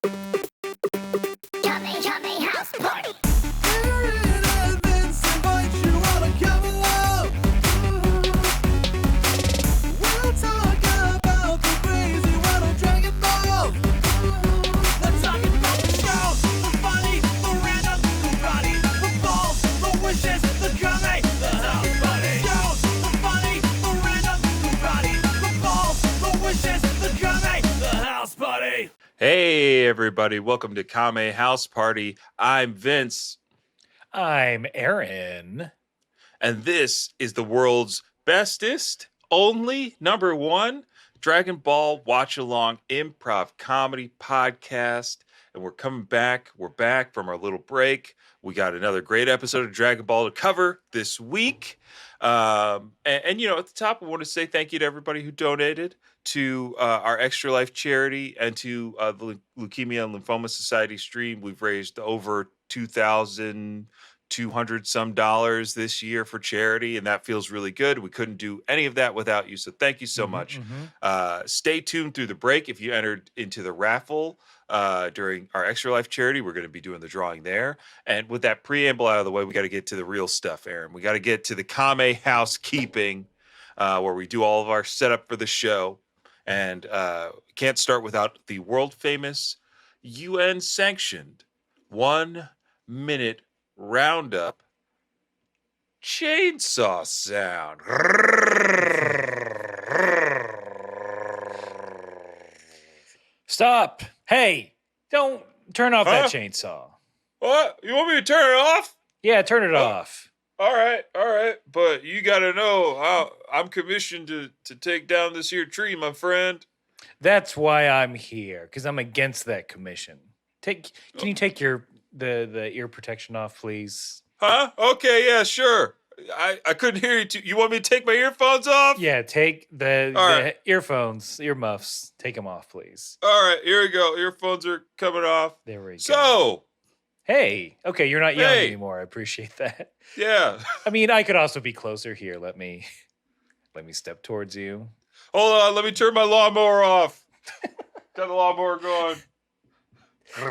Kame house party. Hey everybody, welcome to Kame House Party. I'm Vince. I'm Aaron. And this is the world's bestest, only number one Dragon Ball Watch Along Improv Comedy Podcast. And we're coming back. We're back from our little break. We got another great episode of Dragon Ball to cover this week. And you know, at the top, I want to say thank you to everybody who donated to our Extra Life charity and to the Leukemia and Lymphoma Society stream. We've raised over $2,200 some dollars this year for charity, and that feels really good. We couldn't do any of that without you, so thank you so much. Stay tuned through the break. If you entered into the raffle during our Extra Life charity, we're going to be doing the drawing there. And with that preamble out of the way, we got to get to the real stuff, Aaron. We got to get to the Kame housekeeping, where we do all of our setup for the show. And can't start without the world famous UN sanctioned 1 minute roundup chainsaw sound. Stop. Hey, don't turn off that chainsaw. What? You want me to turn it off? Yeah, turn it off. All right. But you got to know how I'm commissioned to take down this here tree, my friend. That's why I'm here, because I'm against that commission. Can you take the ear protection off, please? Huh? Okay, yeah, sure. I couldn't hear you. You want me to take my earphones off? Yeah, take the right. earphones, earmuffs. Take them off, please. All right, here we go. Earphones are coming off. There we go. So, hey, okay, you're not yelling anymore. I appreciate that. Yeah. I mean, I could also be closer here. Let me step towards you. Hold on, let me turn my lawnmower off. Got the lawnmower going.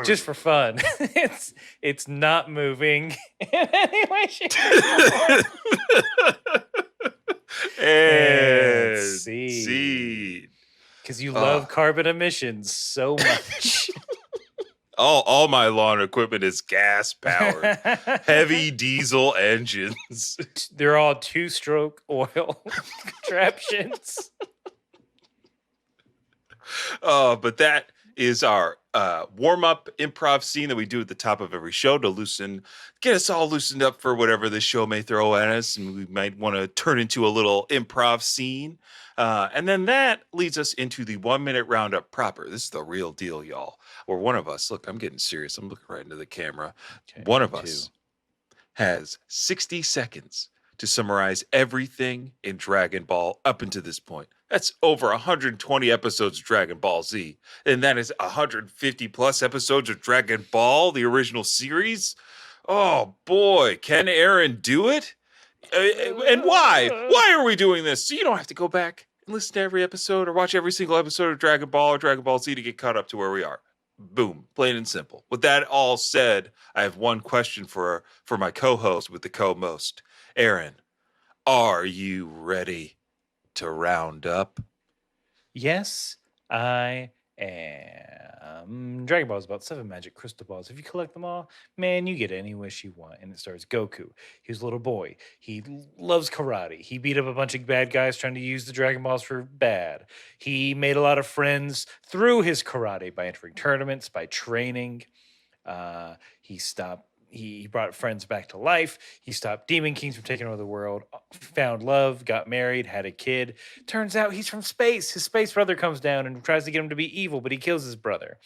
Just for fun. It's not moving in any way, shape, and seed. Because you love carbon emissions so much. All my lawn equipment is gas powered. Heavy diesel engines. They're all 2-stroke oil contraptions. But that is our warm-up improv scene that we do at the top of every show to get us all loosened up for whatever this show may throw at us, and we might want to turn into a little improv scene. And then that leads us into the 1 minute roundup proper. This is the real deal, y'all. Or one of us, look, I'm getting serious. I'm looking right into the camera. Okay, one of us has 60 seconds to summarize everything in Dragon Ball up until this point. That's over 120 episodes of Dragon Ball Z. And that is 150 plus episodes of Dragon Ball, the original series. Oh boy, can Aaron do it? And why? Why are we doing this? So you don't have to go back and listen to every episode or watch every single episode of Dragon Ball or Dragon Ball Z to get caught up to where we are. Boom, plain and simple. With that all said, I have one question for my co-host with the co-most. Aaron, are you ready to round up? Yes, I am. Dragon Ball is about 7 magic crystal balls. If you collect them all, man, you get any wish you want. And it stars Goku. He's a little boy. He loves karate. He beat up a bunch of bad guys trying to use the Dragon Balls for bad. He made a lot of friends through his karate by entering tournaments, by training. He brought friends back to life. He stopped Demon Kings from taking over the world, found love, got married, had a kid. Turns out he's from space. His space brother comes down and tries to get him to be evil, but he kills his brother.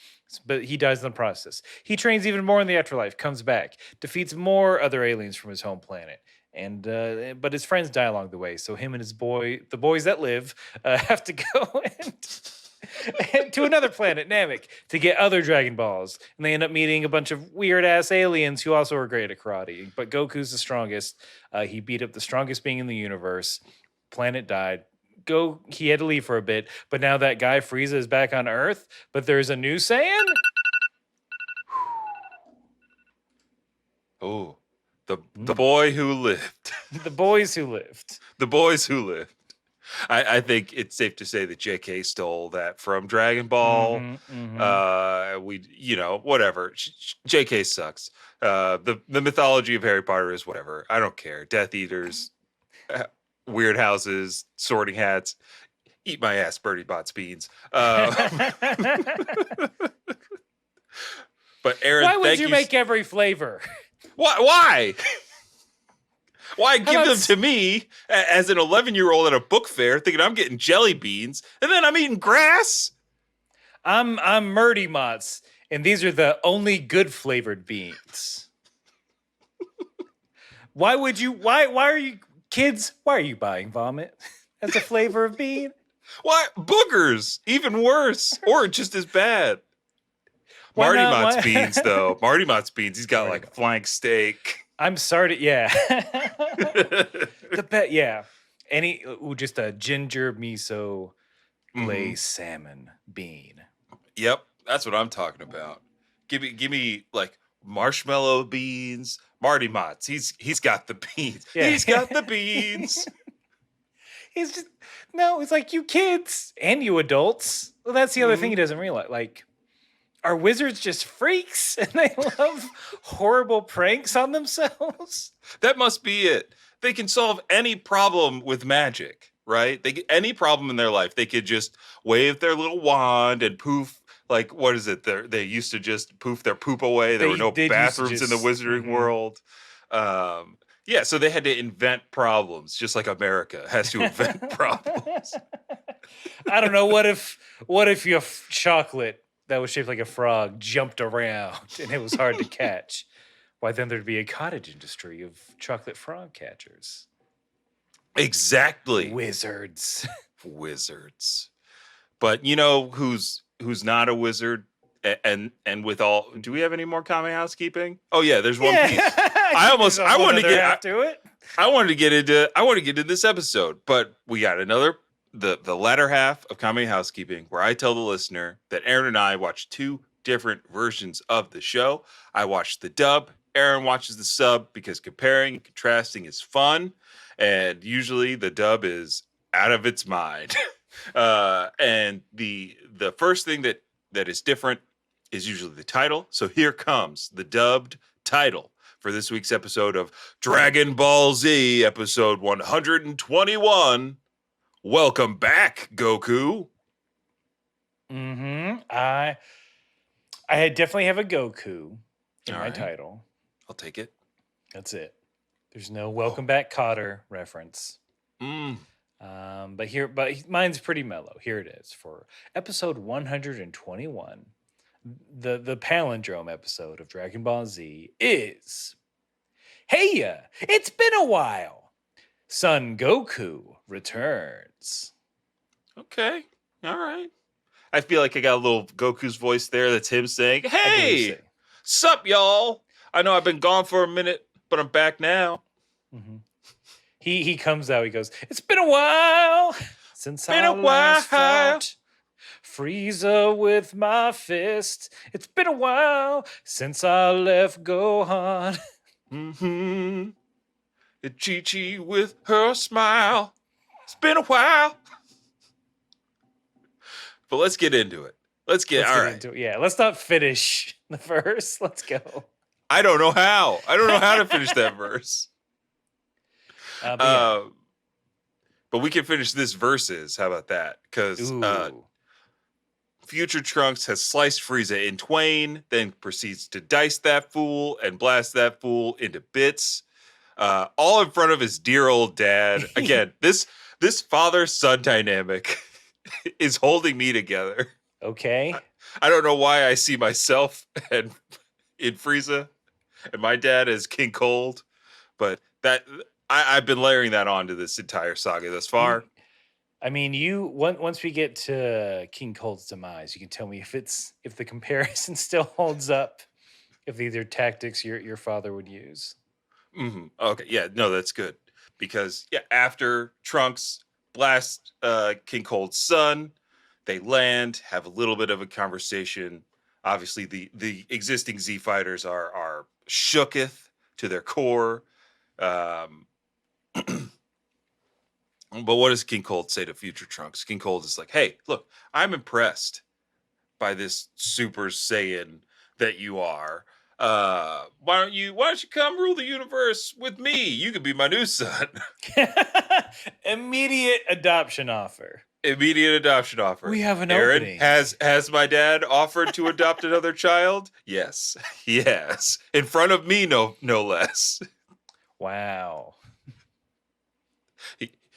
But he dies in the process. He trains even more in the afterlife, comes back, defeats more other aliens from his home planet. But his friends die along the way. So him and the boys that live, have to go and to another planet, Namek, to get other Dragon Balls. And they end up meeting a bunch of weird-ass aliens who also are great at karate. But Goku's the strongest. He beat up the strongest being in the universe. Planet died. He had to leave for a bit. But now that guy, Frieza, is back on Earth. But there's a new Saiyan. Oh, the boy who lived. The boys who lived. The boys who lived. I think it's safe to say that JK stole that from Dragon Ball. Whatever. JK sucks. The mythology of Harry Potter is whatever. I don't care. Death Eaters, weird houses, sorting hats. Eat my ass, Bertie Bott's beans. But Aaron, Why would thank you make every flavor? Why? Why give them about to me as an 11-year-old at a book fair thinking I'm getting jelly beans and then I'm eating grass? I'm Murdy Mott's, and these are the only good flavored beans. Why would you? Why are you kids? Why are you buying vomit as a flavor of bean? Why boogers? Even worse, or just as bad. Why Marty not? Mott's Why- beans, though. Marty Mott's beans. He's got Marty like Mott's. flank steak. I'm sorry to, yeah. Yeah. Just a ginger miso glazed salmon bean. Yep, that's what I'm talking about. Give me like marshmallow beans. Marty Mott's. He's got the beans. Yeah. He's got the beans. It's like you kids and you adults. Well, that's the other thing he doesn't realize. Like, are wizards just freaks and they love horrible pranks on themselves? That must be it. They can solve any problem with magic, right? Any problem in their life, they could just wave their little wand and poof. Like, what is it? They used to just poof their poop away. There were no They used to bathrooms in the just- wizarding world. Yeah, so they had to invent problems, just like America has to invent problems. I don't know. What if your chocolate that was shaped like a frog jumped around and it was hard to catch? Why then there'd be a cottage industry of chocolate frog catchers. Exactly. Wizards. Wizards. But you know who's not a wizard? And with all, do we have any more Kame housekeeping? Oh yeah, there's one piece. I wanted to get into this episode, but we got the latter half of Kame Housekeeping, where I tell the listener that Aaron and I watched two different versions of the show. I watched the dub. Aaron watches the sub because comparing and contrasting is fun, and usually the dub is out of its mind. And the first thing that is different is usually the title. So here comes the dubbed title for this week's episode of Dragon Ball Z, episode 121. Welcome back, Goku. I definitely have a Goku in All my right. title. I'll take it. That's it. There's no Welcome Back Cotter reference. But mine's pretty mellow. Here it is for episode 121. The palindrome episode of Dragon Ball Z is, "Hey, it's been a while. Son Goku returns." Okay. All right. I feel like I got a little Goku's voice there. That's him saying, I believe "Hey, so. sup, y'all? I know I've been gone for a minute, but I'm back now." He comes out. He goes, "It's been a while since Been I a last while. fought Frieza with my fist. It's been a while since I left Gohan." Mm-hmm. Chi-Chi with her smile. It's been a while. But let's get into it. Let's get into it. Yeah, let's not finish the verse. Let's go. I don't know how. I don't know how to finish that verse. But yeah. But we can finish this verses. How about that? Because Ooh. Future Trunks has sliced Frieza in twain, then proceeds to dice that fool and blast that fool into bits, all in front of his dear old dad. Again, this father-son dynamic is holding me together. Okay. I don't know why I see myself in Frieza and my dad as King Cold, but I've been layering that onto this entire saga thus far. I mean, once we get to King Cold's demise, you can tell me if the comparison still holds up, if these are tactics your father would use. Mm-hmm. Okay, yeah, no, that's good because after Trunks blast King Cold's son, they land, have a little bit of a conversation. Obviously, the existing Z fighters are shooketh. to their core. Um, but what does King Cold say to future Trunks? King Cold is like, hey, look, I'm impressed by this Super Saiyan that you are. Why don't you come rule the universe with me? You could be my new son. Immediate adoption offer. Immediate adoption offer. We have an Aaron, opening. has my dad offered to adopt another child? Yes. Yes. In front of me, no less. Wow.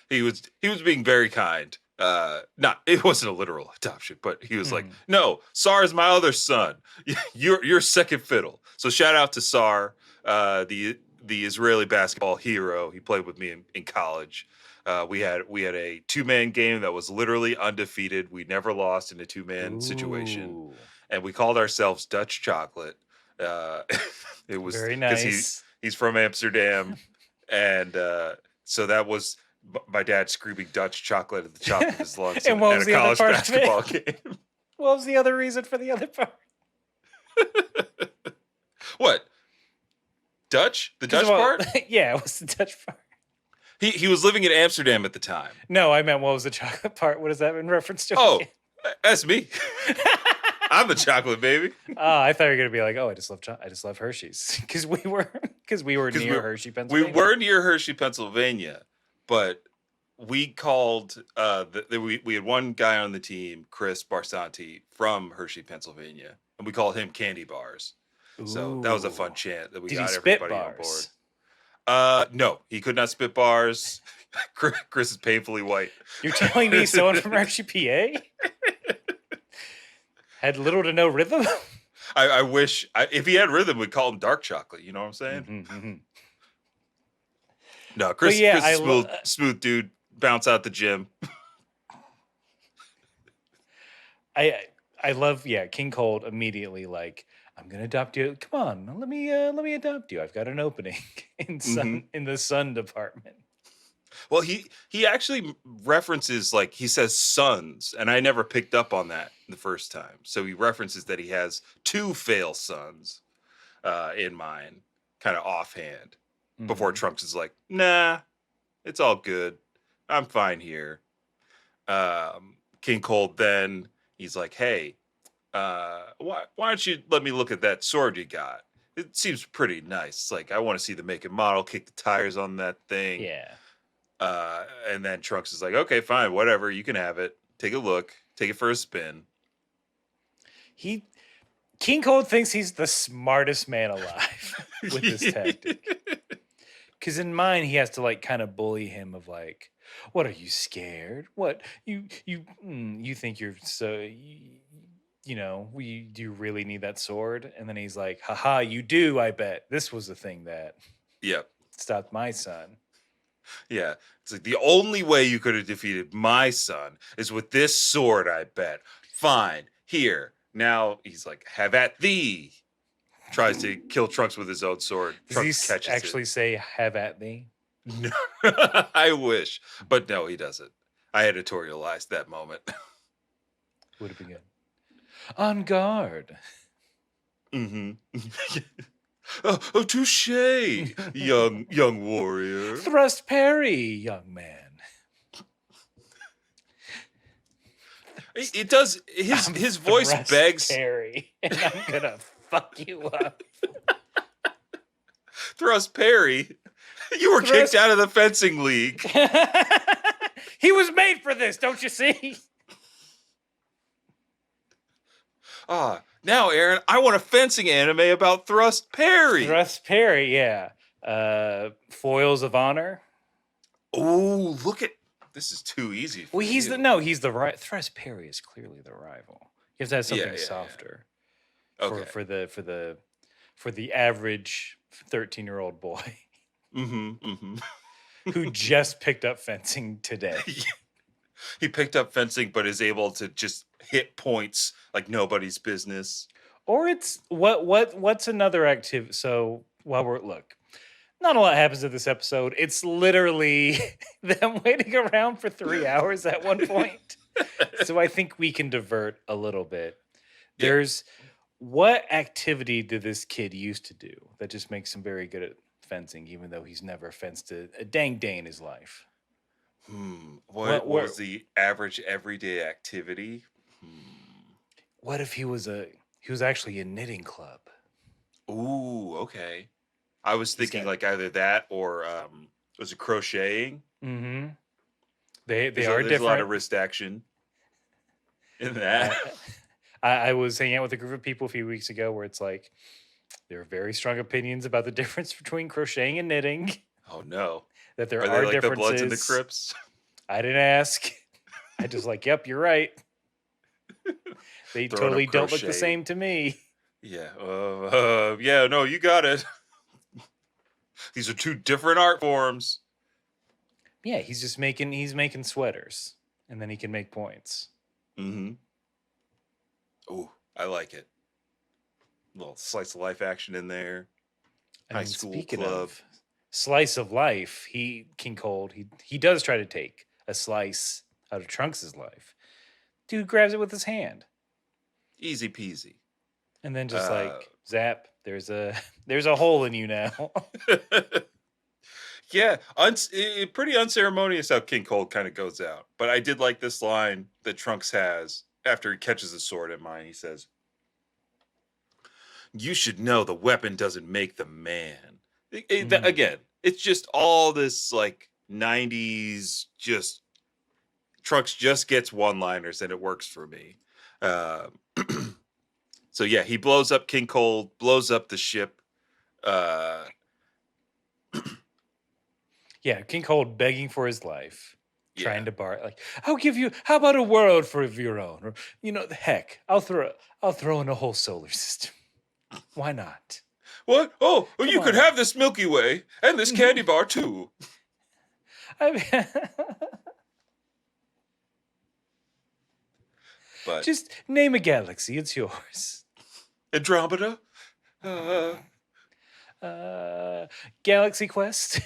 He was being very kind. Not it wasn't a literal adoption, but he was like, no, Sar is my other son. You're second fiddle. So shout out to Sar, the Israeli basketball hero. He played with me in college. We had a 2-man game that was literally undefeated. We never lost in a 2-man situation, Ooh. and we called ourselves Dutch Chocolate. It was Very because nice. he's from Amsterdam, and so that was my dad screaming Dutch chocolate at the top of his lungs And what was at a the other college part of basketball it? game. What was the other reason for the other part? What? Dutch? The Dutch part? Yeah, it was the Dutch part. He was living in Amsterdam at the time. No, I meant what was the chocolate part? What is that in reference to? Oh, that's me. I'm the chocolate baby. Oh, I thought you were gonna be like, oh, I just love Hershey's because we were near Hershey, Pennsylvania. We were near Hershey, Pennsylvania, but we called we had one guy on the team, Chris Barsanti from Hershey, Pennsylvania, and we called him Candy Bars. So that was a fun chant that we Did got he spit everybody on board. bars? No, he could not spit bars. Chris is painfully white. You're telling me someone from Hershey, PA, had little to no rhythm? I wish if he had rhythm, we'd call him dark chocolate. You know what I'm saying? Mm-hmm. No, Chris, yeah, Chris is smooth dude. Bounce out the gym. I love King Cold immediately like, I'm gonna adopt you. Come on, let me adopt you. I've got an opening in the sun department. Well, he actually references, like, he says sons, and I never picked up on that the first time. So he references that he has 2 fail sons in mind, kind of offhand, before Trunks is like, nah, it's all good. I'm fine here. King Cold then, he's like, hey, why don't you let me look at that sword you got? It seems pretty nice. It's like, I want to see the make and model, kick the tires on that thing. Yeah. And then Trunks is like, okay, fine, whatever, you can have it. Take a look, take it for a spin. King Cold thinks he's the smartest man alive with this tactic. Because in mine, he has to like kind of bully him of like, what, are you scared? What you think you're so do you really need that sword? And then he's like, haha, you do, I bet. This was the thing that stopped my son. Yeah. It's like, the only way you could have defeated my son is with this sword, I bet. Fine. Here. Now he's like, have at thee. Tries to kill Trunks with his own sword. Does he actually say, have at thee? No. I wish. But no, he doesn't. I editorialized that moment. Would have been good. On guard. Mm-hmm. Oh, touche, young warrior. Thrust parry, young man. It does. His voice Thrust begs. parry, and I'm gonna fuck you up. Thrust parry. You were kicked out of the fencing league. He was made for this, don't you see? Now, Aaron, I want a fencing anime about thrust parry. Thrust parry, yeah. Foils of honor. Oh, look at this! Is too easy. Well, he's the right. Thrust parry is clearly the rival. You have to have something softer. Okay. For the average 13-year-old boy. Who just picked up fencing today. He picked up fencing, but is able to just hit points like nobody's business. Or it's what's another activity? So not a lot happens in this episode. It's literally them waiting around for 3 hours at one point. So I think we can divert a little bit. What activity did this kid used to do that just makes him very good at fencing, even though he's never fenced a dang day in his life. What was the average everyday activity? What if he was actually a knitting club? Ooh, okay. I was He's thinking got- like either that or was it crocheting? Mm-hmm. They There's are there's a lot of different. wrist action in that. I was hanging out with a group of people a few weeks ago where it's like there are very strong opinions about the difference between crocheting and knitting. Oh no. That there Are they are like the differences. Bloods and the Crips? I didn't ask. I just like, yep, you're right. They Throwing up totally don't look the crochet. same to me. Yeah. Yeah, no, you got it. These are two different art forms. Yeah, he's making sweaters, and then he can make points. Mm-hmm. Ooh, I like it. Little slice of life action in there. I High mean, school speaking club. of slice of life, King Cold, he does try to take a slice out of Trunks' life. Dude grabs it with his hand. Easy peasy. And then just like zap, there's a hole in you now. Yeah, pretty unceremonious how King Cold kind of goes out. But I did like this line that Trunks has after he catches the sword in mine. He says, "You should know the weapon doesn't make the man." Again, it's just all this like 90s just Trunks just gets one-liners and it works for me. So yeah, he blows up King Cold, blows up the ship. Yeah, King Cold begging for his life, trying Yeah. to bar like, I'll give you. How about a world for of your own? Or heck, I'll throw in a whole solar system. Why not? What? Oh, well, you Come could on. have this Milky Way and this candy bar too. I mean, But just name a galaxy. It's yours. Andromeda? Galaxy Quest,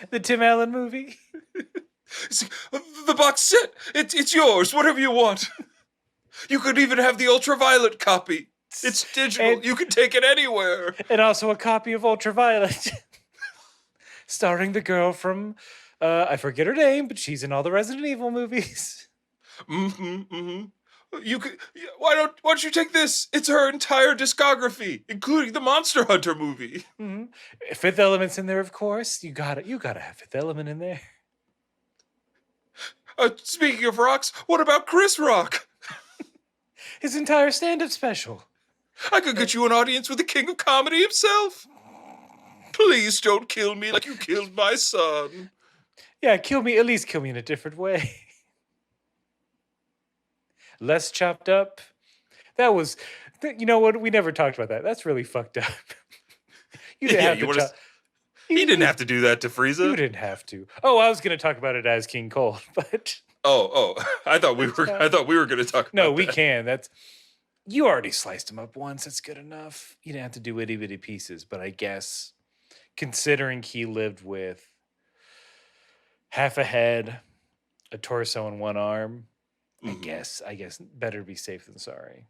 the Tim Allen movie. The box set. It's yours. Whatever you want. You could even have the ultraviolet copy. It's digital. And- you can take it anywhere. And also a copy of Ultraviolet, starring the girl from I forget her name, but she's in all the Resident Evil movies. You could. Why don't you take this? It's her entire discography, including the Monster Hunter movie. Fifth Element's in there, of course. You gotta have Fifth Element in there. Speaking of rocks, what about Chris Rock? His entire stand-up special. I could get you an audience with the king of comedy himself. Please don't kill me like you killed my son. Yeah, at least kill me in a different way. Less chopped up. That was, you know what? We never talked about that. That's really fucked up. You didn't have to. He didn't have to do that to Frieza. You didn't have to. Oh, I was going to talk about it as King Cold, but I thought we were going to talk. no, about we that. can. You already sliced him up once. That's good enough. You didn't have to do itty bitty pieces, but I guess considering he lived with half a head, a torso, and one arm, I guess better be safe than sorry.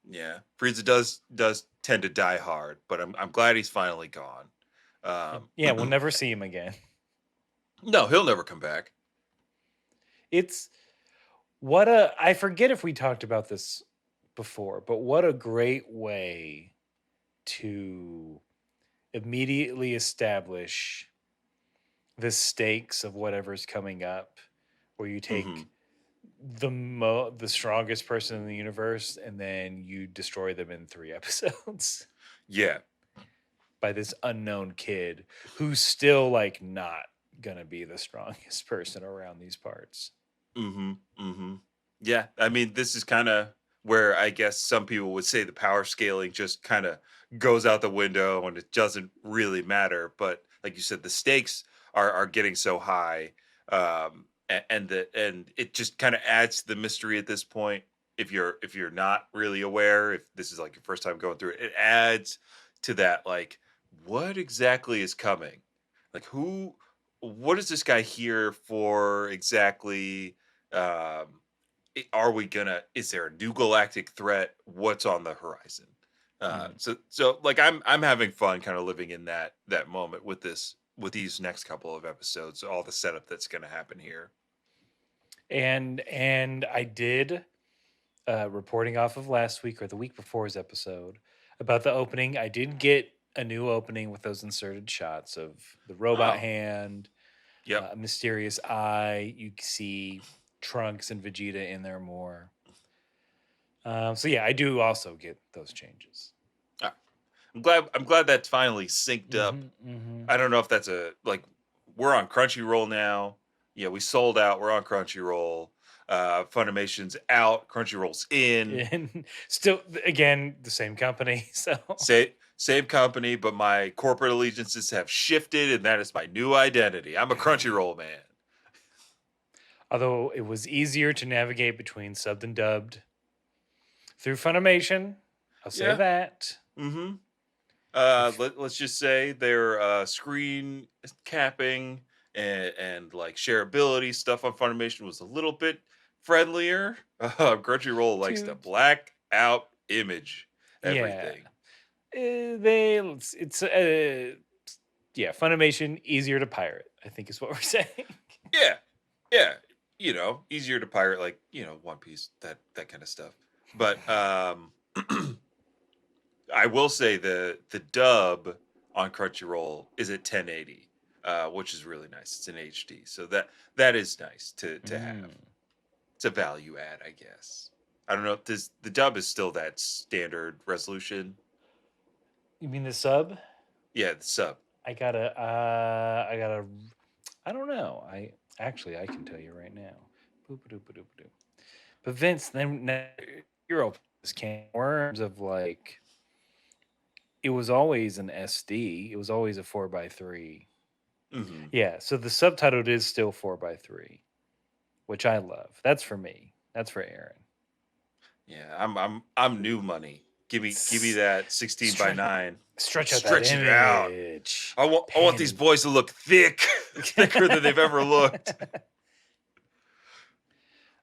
Yeah, Frieza does tend to die hard, but I'm glad he's finally gone. Yeah, we'll never see him again. No, he'll never come back. It's I forget if we talked about this before, but what a great way to immediately establish the stakes of whatever's coming up, where you take the strongest person in the universe and then you destroy them in 3 episodes. Yeah. By this unknown kid who's still like not gonna be the strongest person around these parts. Yeah, I mean, this is kind of where I guess some people would say the power scaling just kind of goes out the window and it doesn't really matter. But like you said, the stakes are getting so high, and it just kind of adds to the mystery at this point. If you're not really aware, if this is like your first time going through it, it adds to that, like, what exactly is coming? Like, what is this guy here for exactly? Is there a new galactic threat? What's on the horizon? So like I'm having fun kind of living in that moment with these next couple of episodes, all the setup that's going to happen here. And I did reporting off of last week or the week before's episode about the opening. I did get a new opening with those inserted shots of the robot Oh, hand, yep. a mysterious eye. You can see Trunks and Vegeta in there more. So yeah, I do also get those changes. I'm glad that's finally synced up. I don't know if that's we're on Crunchyroll now. Yeah, we sold out. We're on Crunchyroll. Funimation's out. Crunchyroll's in. And still, again, the same company. So Same company, but my corporate allegiances have shifted, and that is my new identity. I'm a Crunchyroll man. although it was easier to navigate between subbed and dubbed through Funimation, I'll say Yeah. that. Mm-hmm. Let's just say their screen capping and like shareability stuff on Funimation was a little bit friendlier. Crunchyroll likes to Dude. black out image Yeah. everything. It's yeah, Funimation easier to pirate, I think is what we're saying. Yeah. Easier to pirate, like One Piece, that kind of stuff. But I will say the dub on Crunchyroll is at 1080, which is really nice. It's in HD, so that is nice to have. It's a value add, I guess. I don't know if the dub is still that standard resolution. You mean the sub? Yeah, the sub. I don't know. I can tell you right now. Boop-a-doop-a-doop-a-doop. But Vince, then you're open this can of worms of like it was always an SD. It was always a 4x3. Mm-hmm. Yeah, so the subtitled is still 4x3, which I love. That's for me. That's for Aaron. Yeah, I'm new money. Give me that 16:9. Stretch out Stretch that it out. image. I want these boys to look thicker than they've ever looked.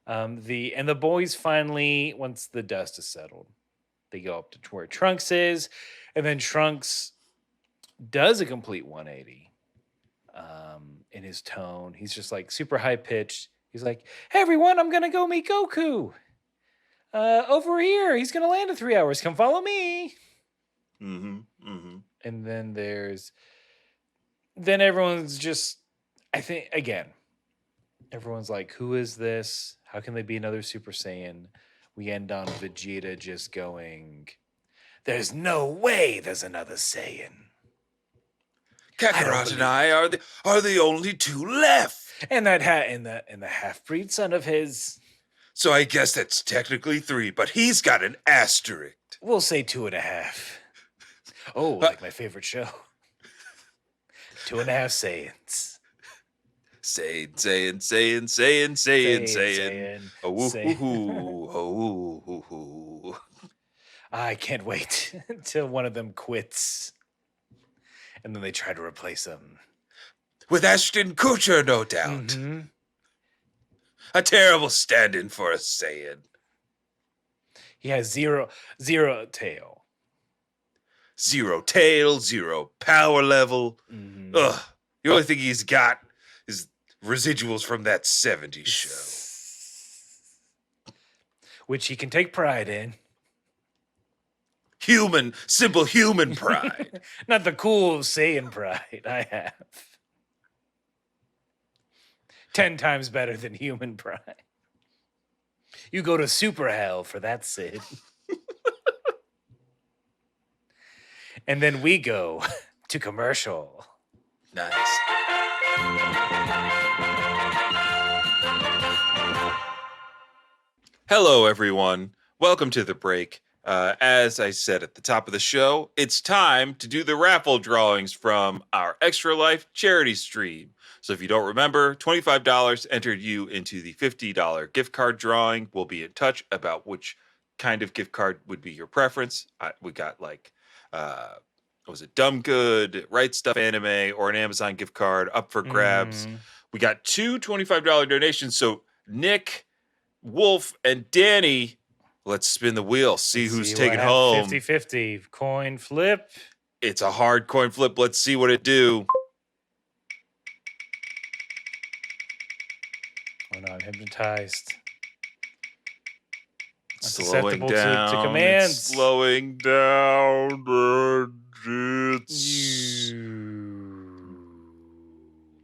The boys finally, once the dust is settled, they go up to where Trunks is, and then Trunks does a complete 180 in his tone. He's just like super high pitched. He's like, "Hey everyone, I'm gonna go meet Goku. Over here, he's gonna land in 3 hours. Come follow me." And then everyone's just, I think again, everyone's like, "Who is this? How can they be another Super Saiyan?" We end on Vegeta just going, "There's no way there's another Saiyan." Kakarot and I are the only two left. And that and the half-breed son of his. So I guess that's technically 3, but he's got an asterisk. We'll say 2.5. Oh, like my favorite show. 2.5 Saiyans. Saiyan. Oh. I can't wait until one of them quits. And then they try to replace him. With Ashton Kutcher, no doubt. Mm-hmm. A terrible stand-in for a Saiyan. He has zero tail. 0 tail, 0 power level. Mm-hmm. Ugh. The only thing he's got is residuals from that 70s show. Which he can take pride in. Simple human pride. Not the cool Saiyan pride I have. 10 times better than human pride. You go to super hell for that, Sid. And then we go to commercial. Nice. Hello, everyone. Welcome to the break. As I said at the top of the show, it's time to do the raffle drawings from our Extra Life charity stream. So if you don't remember, $25 entered you into the $50 gift card drawing. We'll be in touch about which kind of gift card would be your preference. We got was it Dumb Good, Right Stuff Anime, or an Amazon gift card up for grabs. We got 2 $25 donations. So Nick, Wolf, and Danny Let's spin the wheel. See Let's who's see taking what home. 50-50. Coin flip. It's a hard coin flip. Let's see what it do. Oh no, I'm hypnotized. I'm Slowing susceptible down. to It's commands. slowing down.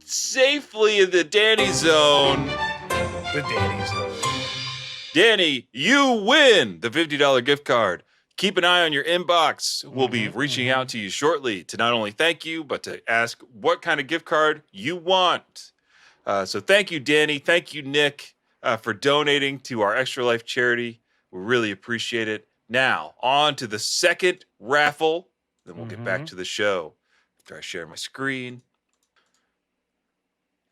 It's safely in the Danny zone. The Danny Zone. Danny, you win the $50 gift card. Keep an eye on your inbox. We'll be reaching out to you shortly to not only thank you, but to ask what kind of gift card you want. So thank you, Danny. Thank you, Nick, for donating to our Extra Life charity. We really appreciate it. Now, on to the second raffle. Then we'll get back to the show after I share my screen.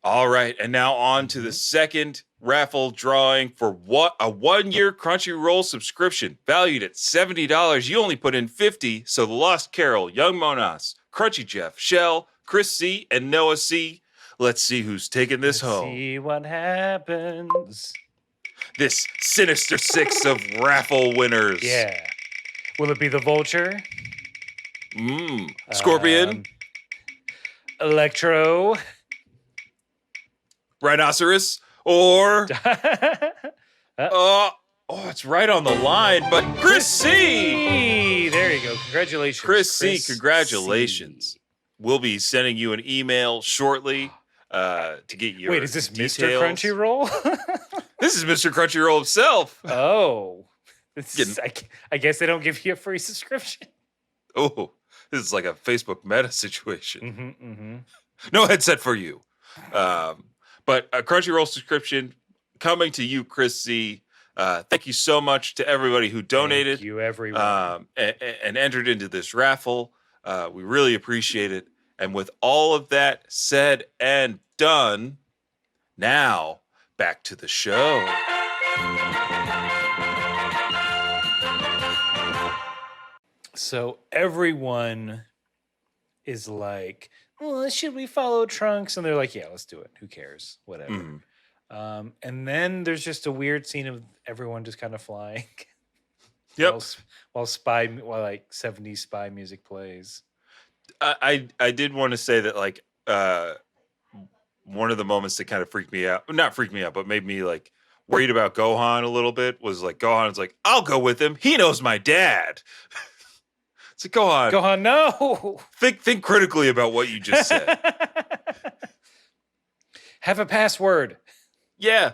All right, and now on to the second raffle drawing for what a 1-year Crunchyroll subscription valued at $70. You only put in $50, so the Lost Carol, Young Monas, Crunchy Jeff, Shell, Chris C, and Noah C. Let's see who's taking this home. See what happens. This sinister six of raffle winners. Yeah. Will it be the Vulture? Scorpion, Electro. Rhinoceros, or it's right on the line, but Chris C. There you go. Congratulations. Chris C, congratulations. C. We'll be sending you an email shortly to get your Wait, is this details. Mr. Crunchyroll? This is Mr. Crunchyroll himself. Oh. I guess they don't give you a free subscription. Oh, this is like a Facebook meta situation. No headset for you. But a Crunchyroll subscription coming to you, Chris C. Thank you so much to everybody who donated. Thank you, everyone. And entered into this raffle. We really appreciate it. And with all of that said and done, now back to the show. So everyone is like, well, should we follow Trunks? And they're like, yeah, let's do it. Who cares? Whatever. And then there's just a weird scene of everyone just kind of flying. Yep. while like 70s spy music plays. I did want to say that like one of the moments that kind of freaked me out, not freaked me out, but made me like worried about Gohan a little bit was like Gohan's like, I'll go with him. He knows my dad. It's like Gohan, no. Think critically about what you just said. Have a password. Yeah.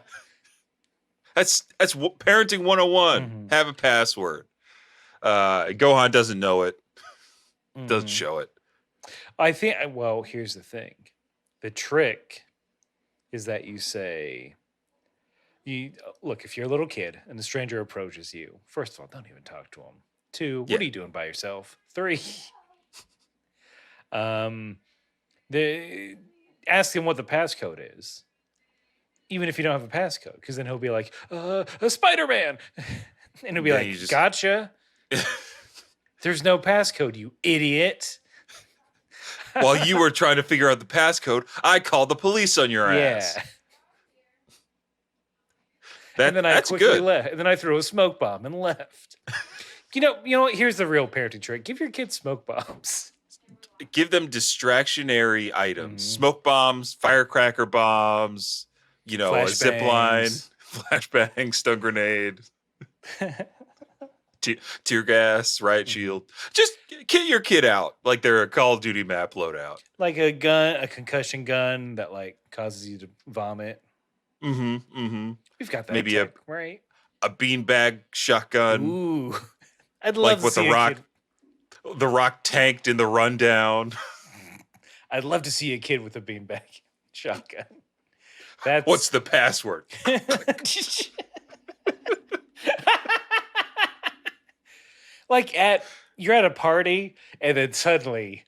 That's parenting 101. Have a password. Gohan doesn't know it. Doesn't show it. I think, well, here's the thing. The trick is that you say, look, if you're a little kid and the stranger approaches you, first of all, don't even talk to him. 2, what are you doing by yourself? 3, ask him what the passcode is, even if you don't have a passcode, because then he'll be like, a Spider-Man. And he'll be like, gotcha. There's no passcode, you idiot. While you were trying to figure out the passcode, I called the police on your ass. And then I quickly left. And then I threw a smoke bomb and left. You know what? Here's the real parenting trick. Give your kids smoke bombs. Give them distractionary items. Smoke bombs, firecracker bombs, a zip line, flashbang, stun grenade, tear gas, riot shield. Just kit your kid out like they're a Call of Duty map loadout. Like a gun, a concussion gun that like causes you to vomit. We've got that. Maybe type, right? A beanbag shotgun. Ooh. I'd love to with see the Rock tanked in the rundown. I'd love to see a kid with a beanbag shotgun. What's the password? Like you're at a party and then suddenly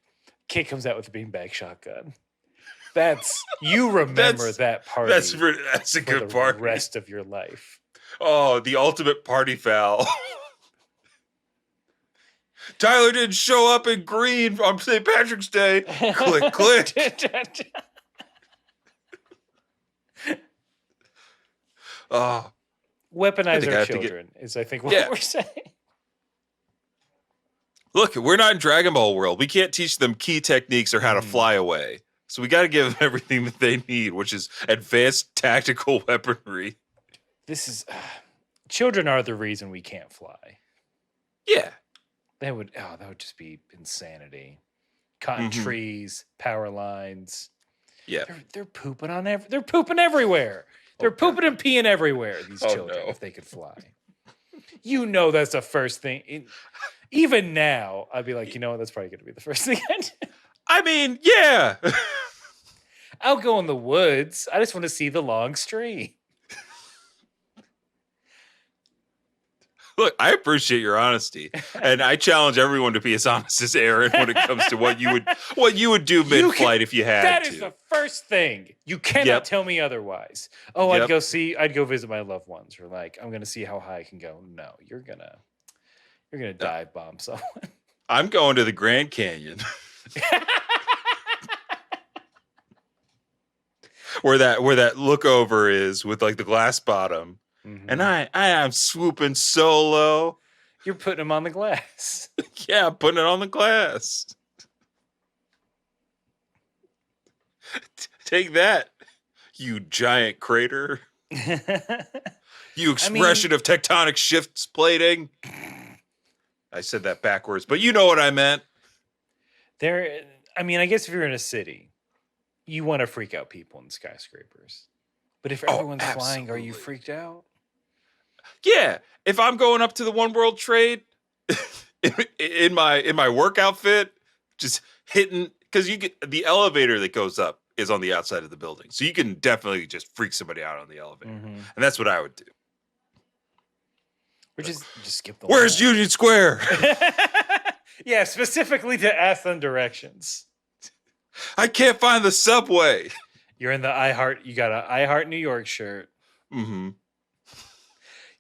kid comes out with a beanbag shotgun. You remember that party. That's a good party. The rest of your life. Oh, the ultimate party foul. Tyler didn't show up in green on St. Patrick's Day. Click, click. Weaponize think I our have to get- children is, I think, what Yeah. we're saying. Look, we're not in Dragon Ball world. We can't teach them key techniques or how to fly away. So we got to give them everything that they need, which is advanced tactical weaponry. This is children are the reason we can't fly. Yeah. That would just be insanity. Cotton trees, power lines. Yeah. They're pooping on they're pooping everywhere. They're pooping and peeing everywhere. These Oh, children, no. if they could fly, that's the first thing. Even now, I'd be like, that's probably going to be the first thing I do. I mean, yeah. I'll go in the woods. I just want to see the long stream. Look, I appreciate your honesty, and I challenge everyone to be as honest as Aaron when it comes to what you would do mid-flight if you had That to. is the first thing. You cannot tell me otherwise. Oh, Yep. I'd go visit my loved ones, or like, I'm gonna see how high I can go. No, you're gonna dive bomb someone. I'm going to the Grand Canyon. where that look over is with like the glass bottom. And I am swooping so low. You're putting them on the glass. Yeah, I'm putting it on the glass. Take that, you giant crater. You expression of tectonic shifts plating. I said that backwards, but you know what I meant. I guess if you're in a city, you want to freak out people in skyscrapers. But if everyone's flying, are you absolutely. freaked out? Yeah, if I'm going up to the One World Trade in my work outfit, just hitting, because you get the elevator that goes up is on the outside of the building, so you can definitely just freak somebody out on the elevator, and that's what I would do. Or just skip the Where's line. Union Square? Yeah, specifically to ask them directions. I can't find the subway. You're in the you got an I Heart New York shirt. Mm-hmm.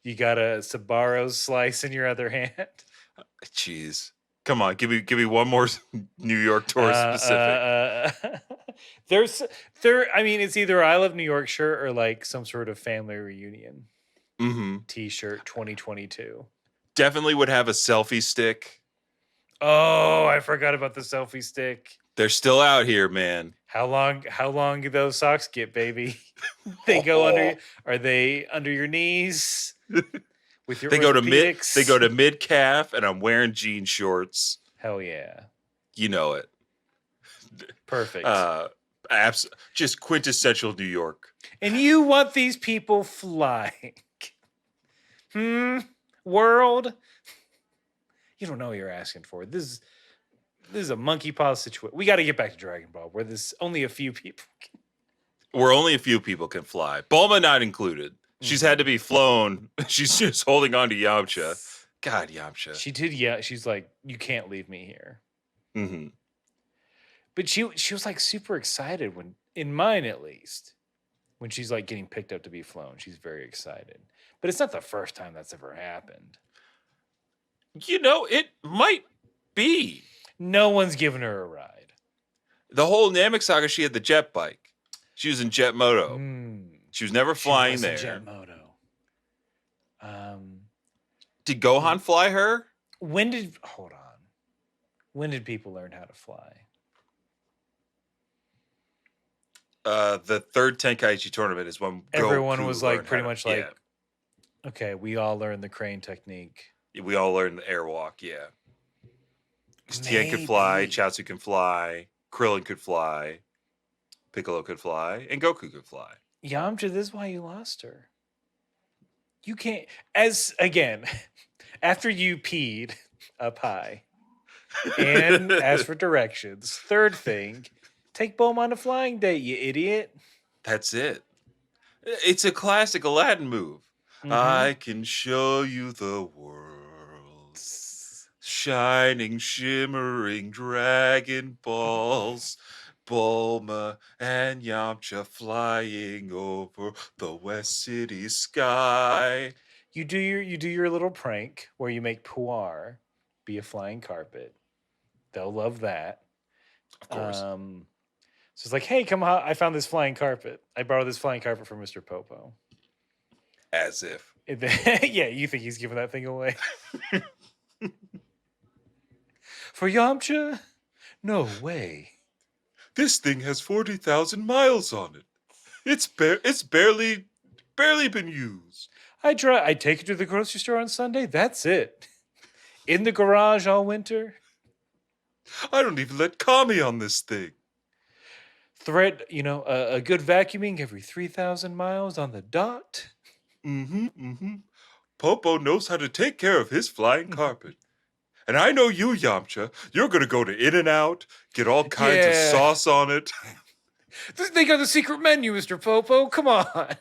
You got a Sabaro's slice in your other hand. Jeez. Come on, give me one more New York tourist specific. It's either I Love New York shirt or like some sort of family reunion t-shirt 2022. Definitely would have a selfie stick. Oh, I forgot about the selfie stick. They're still out here, man. How long do those socks get, baby? They go under. Are they under your knees? With your They go to orthopedics? mid calf, and I'm wearing jean shorts. Hell yeah. You know it. Perfect. Just quintessential New York. And you want these people flying. World? You don't know what you're asking for. This is a monkey paw situation. We got to get back to Dragon Ball, where there's only a few people. Where only a few people can fly. Bulma not included. She's had to be flown. She's just holding on to Yamcha. God, Yamcha. She did, yeah. She's like, you can't leave me here. Mm-hmm. But she was like super excited when, in mine at least, when she's like getting picked up to be flown. She's very excited. But it's not the first time that's ever happened. You know, it might be. No one's giving her a ride. The whole Namek saga, she had the jet bike. She was in Jet Moto. She was never flying there. Jet Moto. Did Gohan fly her? Hold on. When did people learn how to fly? The third Tenkaichi tournament is when Everyone Goku was like learned pretty how to- much like, okay, we all learned the crane technique. we all learned the airwalk, yeah. 'Cause Tien could fly, Chaozu can fly, Krillin could fly, Piccolo could fly, and Goku could fly. Yamcha, this is why you lost her. You can't, after you peed up high and asked for directions, third thing, take Bulma on a flying date, you idiot. That's it. It's a classic Aladdin move. I can show you the world. Shining, shimmering Dragon Balls. Bulma and Yamcha flying over the West City sky. You do your little prank where you make Puar be a flying carpet. They'll love that. Of course. So it's like, hey, come on, I found this flying carpet. I borrowed this flying carpet from Mr. Popo. As if. Yeah, you think he's giving that thing away? For Yamcha? No way. This thing has 40,000 miles on it. It's barely been used. I take it to the grocery store on Sunday. That's it. In the garage all winter. I don't even let Kame on this thing. Thread, a good vacuuming every 3,000 miles on the dot. Popo knows how to take care of his flying carpet. And I know you, Yamcha. You're going to go to In-N-Out, get all kinds of sauce on it. They got the secret menu, Mr. Popo. Come on.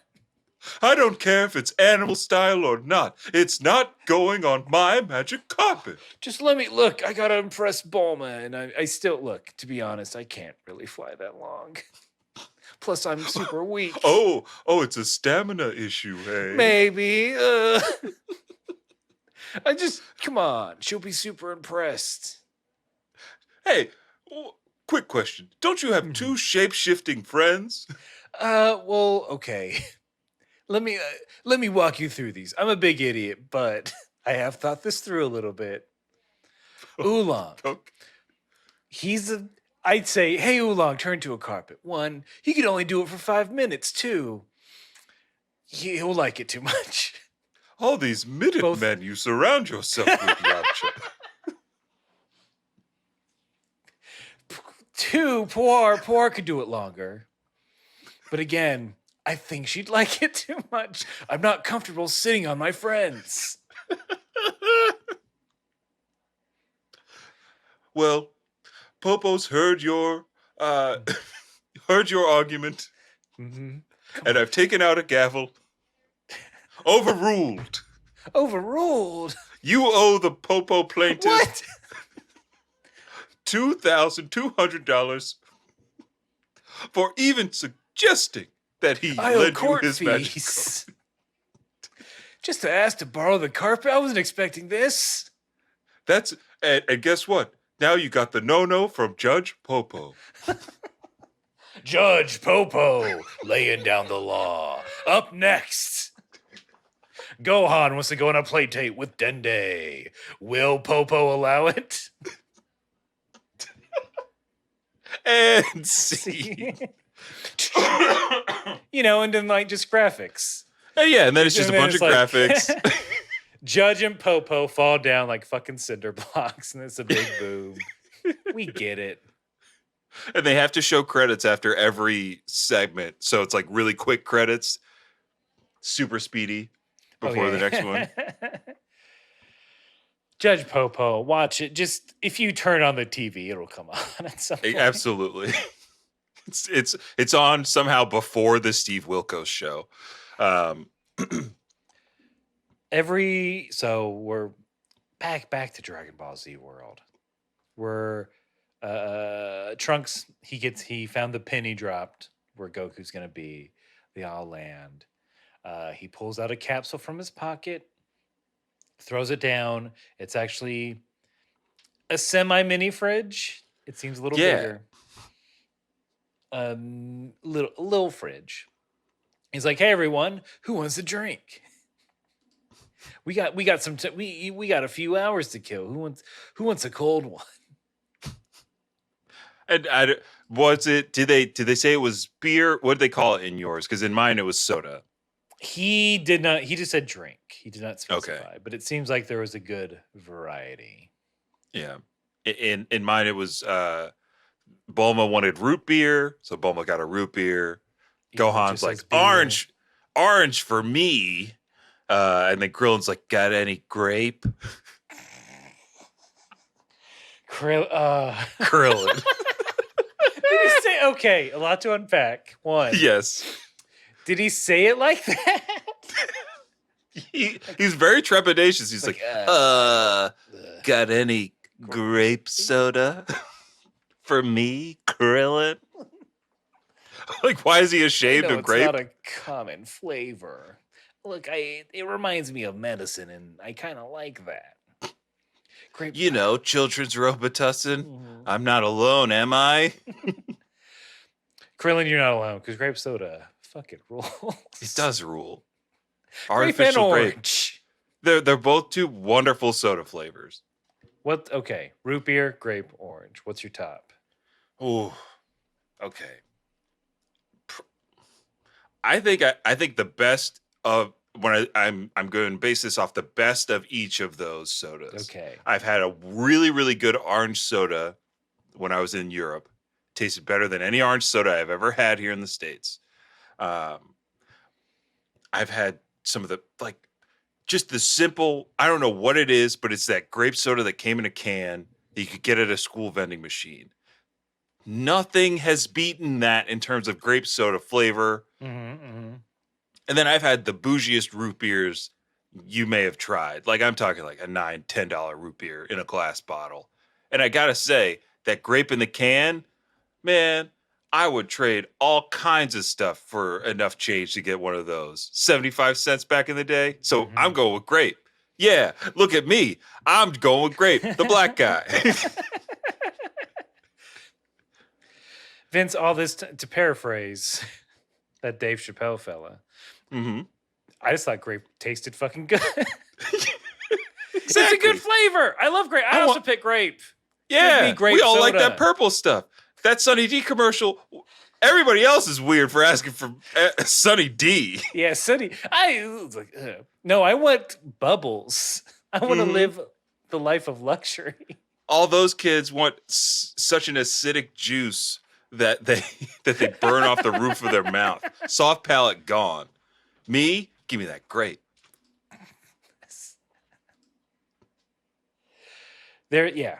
I don't care if it's animal style or not. It's not going on my magic carpet. Just let me look. I got to impress Bulma. And I still, look, to be honest, I can't really fly that long. Plus, I'm super weak. Oh, it's a stamina issue, hey? Maybe. Come on. She'll be super impressed. Hey, quick question. Don't you have two shape-shifting friends? Well, okay. Let me walk you through these. I'm a big idiot, but I have thought this through a little bit. Oolong. Okay. I'd say, hey, Oolong, turn to a carpet. 1, he could only do it for 5 minutes. 2, he'll like it too much. All these men you surround yourself with, Yamcha. 2, Poor could do it longer. But again, I think she'd like it too much. I'm not comfortable sitting on my friends. Well, Popo's heard your argument, and I've taken out a gavel. Overruled. Overruled? You owe the Popo plaintiff What? $2,200 for even suggesting that he I owe lent you court his magic fees. carpet. Just to ask to borrow the carpet? I wasn't expecting this. And guess what? Now you got the no-no from Judge Popo. Judge Popo laying down the law. Up next, Gohan wants to go on a play date with Dende. Will Popo allow it? And see. And then just graphics. Yeah, and then it's just a bunch of graphics. Judge and Popo fall down like fucking cinder blocks, and it's a big boom. We get it. And they have to show credits after every segment. So it's like really quick credits, super speedy before the next one. Judge Popo, watch it. Just if you turn on the TV, it'll come on at some point. Absolutely. It's on somehow before the Steve Wilkos show. So we're back to Dragon Ball Z world. We're Trunks, he found the pin he dropped where Goku's gonna be. They all land. He pulls out a capsule from his pocket, throws it down. It's actually a semi-mini fridge. It seems a little bigger. Little fridge. He's like, "Hey everyone, who wants a drink? We got some we got a few hours to kill. Who wants a cold one?" And did they say it was beer? What did they call it in yours? Because in mine it was soda. He did not. He just said drink. He did not specify. Okay. But it seems like there was a good variety. Yeah. In mine it was Bulma wanted root beer, so Bulma got a root beer. Gohan's like orange for me. And then Krillin's like, got any grape? Krillin. Did he say, okay, a lot to unpack. 1. Yes. Did he say it like that? He's very trepidatious. He's like, got any grape soda for me, Krillin? Like, why is he ashamed of grape? It's not a common flavor. Look, it reminds me of medicine, and I kind of like that. Grape, children's Robitussin. I'm not alone, am I? Krillin, you're not alone, because grape soda fucking rules. It does rule. Grape and Artificial grape. orange. They're both two wonderful soda flavors. What? Okay, root beer, grape, orange. What's your top? Oh, okay. I think the best of when I'm going to base this off the best of each of those sodas. Okay. I've had a really really good orange soda when I was in Europe. Tasted better than any orange soda I've ever had here in the States. Um, I've had some of the like just the simple, I don't know what it is, but it's that grape soda that came in a can that you could get at a school vending machine. Nothing has beaten that in terms of grape soda flavor. Mm-hmm. And then I've had the bougiest root beers you may have tried. Like I'm talking like a $9, $10 root beer in a glass bottle. And I gotta say, that grape in the can, man, I would trade all kinds of stuff for enough change to get one of those. 75 cents back in the day. So I'm going with grape. Yeah, look at me. I'm going with grape, the black guy. Vince, all this to paraphrase that Dave Chappelle fella. Mm-hmm. I just thought grape tasted fucking good. It's Exactly. a good flavor. I love grape. I also pick grape. Yeah, me grape we all like soda. that purple stuff. That Sunny D commercial. Everybody else is weird for asking for Sunny D. Yeah, Sunny. I was like, ugh. No, I want bubbles. I want to live the life of luxury. All those kids want such an acidic juice that they burn off the roof of their mouth. Soft palate gone. Me, give me that grape. There, yeah.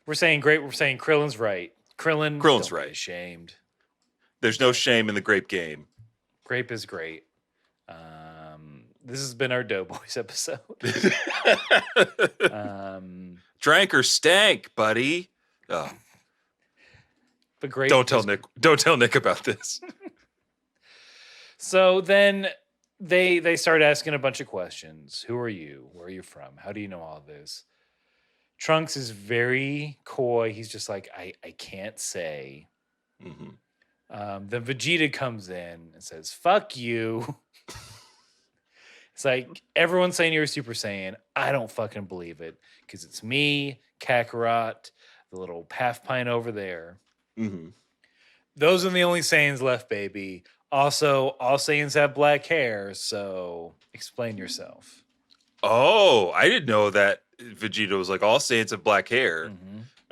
We're saying grape. We're saying Krillin's right. Krillin's don't be right. ashamed. There's no shame in the grape game. Grape is great. This has been our Doughboys episode. Drank or stank, buddy. Oh, But grape. don't tell Nick. Don't tell Nick about this. So then they start asking a bunch of questions. Who are you? Where are you from? How do you know all this? Trunks is very coy. He's just like, I can't say. Mm-hmm. Then Vegeta comes in and says, fuck you. It's like, everyone's saying you're a Super Saiyan. I don't fucking believe it. Because it's me, Kakarot, the little Path Pine over there. Mm-hmm. Those are the only Saiyans left, baby. Also, all Saiyans have black hair, so explain yourself. Oh, I didn't know that Vegeta was like all Saiyans have black hair.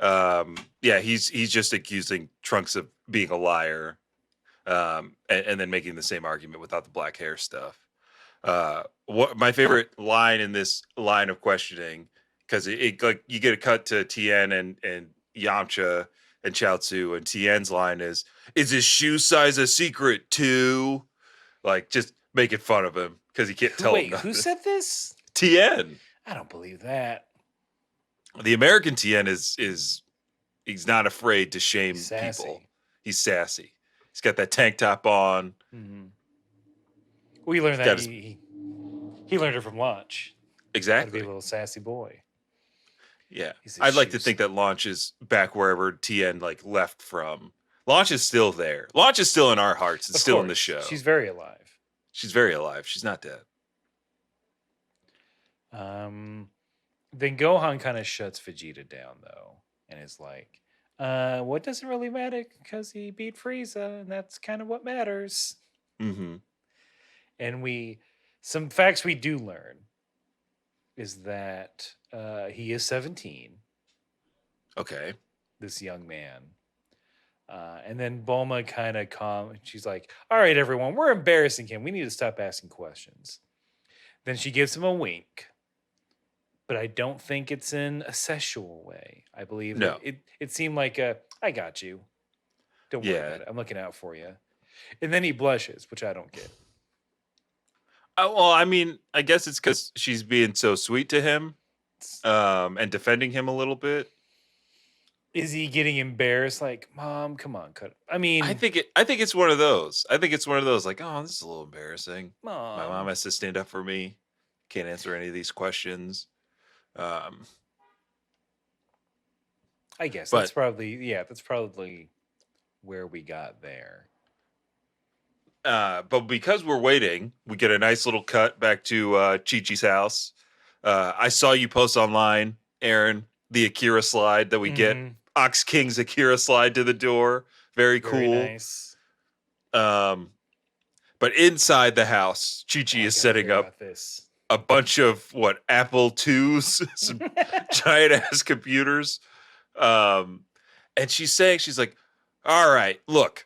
Mm-hmm. Yeah, he's just accusing Trunks of being a liar, and then making the same argument without the black hair stuff. What my favorite line in this line of questioning, because it like you get a cut to Tien and Yamcha and Chaozu, and Tien's line is his shoe size a secret too? Like just making fun of him because he can't tell him Wait, nothing. who said this? Tien. I don't believe that. The American Tien is he's not afraid to shame Sassy. people. He's sassy. He's got that tank top on. Mm-hmm. We learned that he learned it from Launch. How to Exactly. be a little sassy boy. Yeah. He's his I'd like to shoes. think that Launch is back wherever Tien like left from. Launch is still there. Launch is still in our hearts. It's Of still in the course, show. She's very alive. She's very alive. She's not dead. Then Gohan kind of shuts Vegeta down though, and is like, what doesn't really matter because he beat Frieza, and that's kind of what matters. Mm-hmm. And some facts we do learn is that he is 17, Okay. this young man. And then Bulma kind of she's like, all right, everyone, we're embarrassing him. We need to stop asking questions. Then she gives him a wink. But I don't think it's in a sexual way. I believe No. it seemed like I got you. Don't worry Yeah. about it. I'm looking out for you. And then he blushes, which I don't get. Well, I mean, I guess it's because she's being so sweet to him, and defending him a little bit. Is he getting embarrassed? Like, Mom, come on, cut. I mean, I think it's one of those. I think it's one of those like, oh, this is a little embarrassing. Mom. My mom has to stand up for me. Can't answer any of these questions. I guess but- that's probably where we got there. But because we're waiting, we get a nice little cut back to Chi-Chi's house. I saw you post online, Aaron, the Akira slide that we get. Mhm. Ox King's Akira slide to the door. Very Very cool. nice. But inside the house, Chi-Chi Oh, I is gotta setting hear up about this. a bunch of Apple IIs, some giant ass computers. And she's like, all right, look,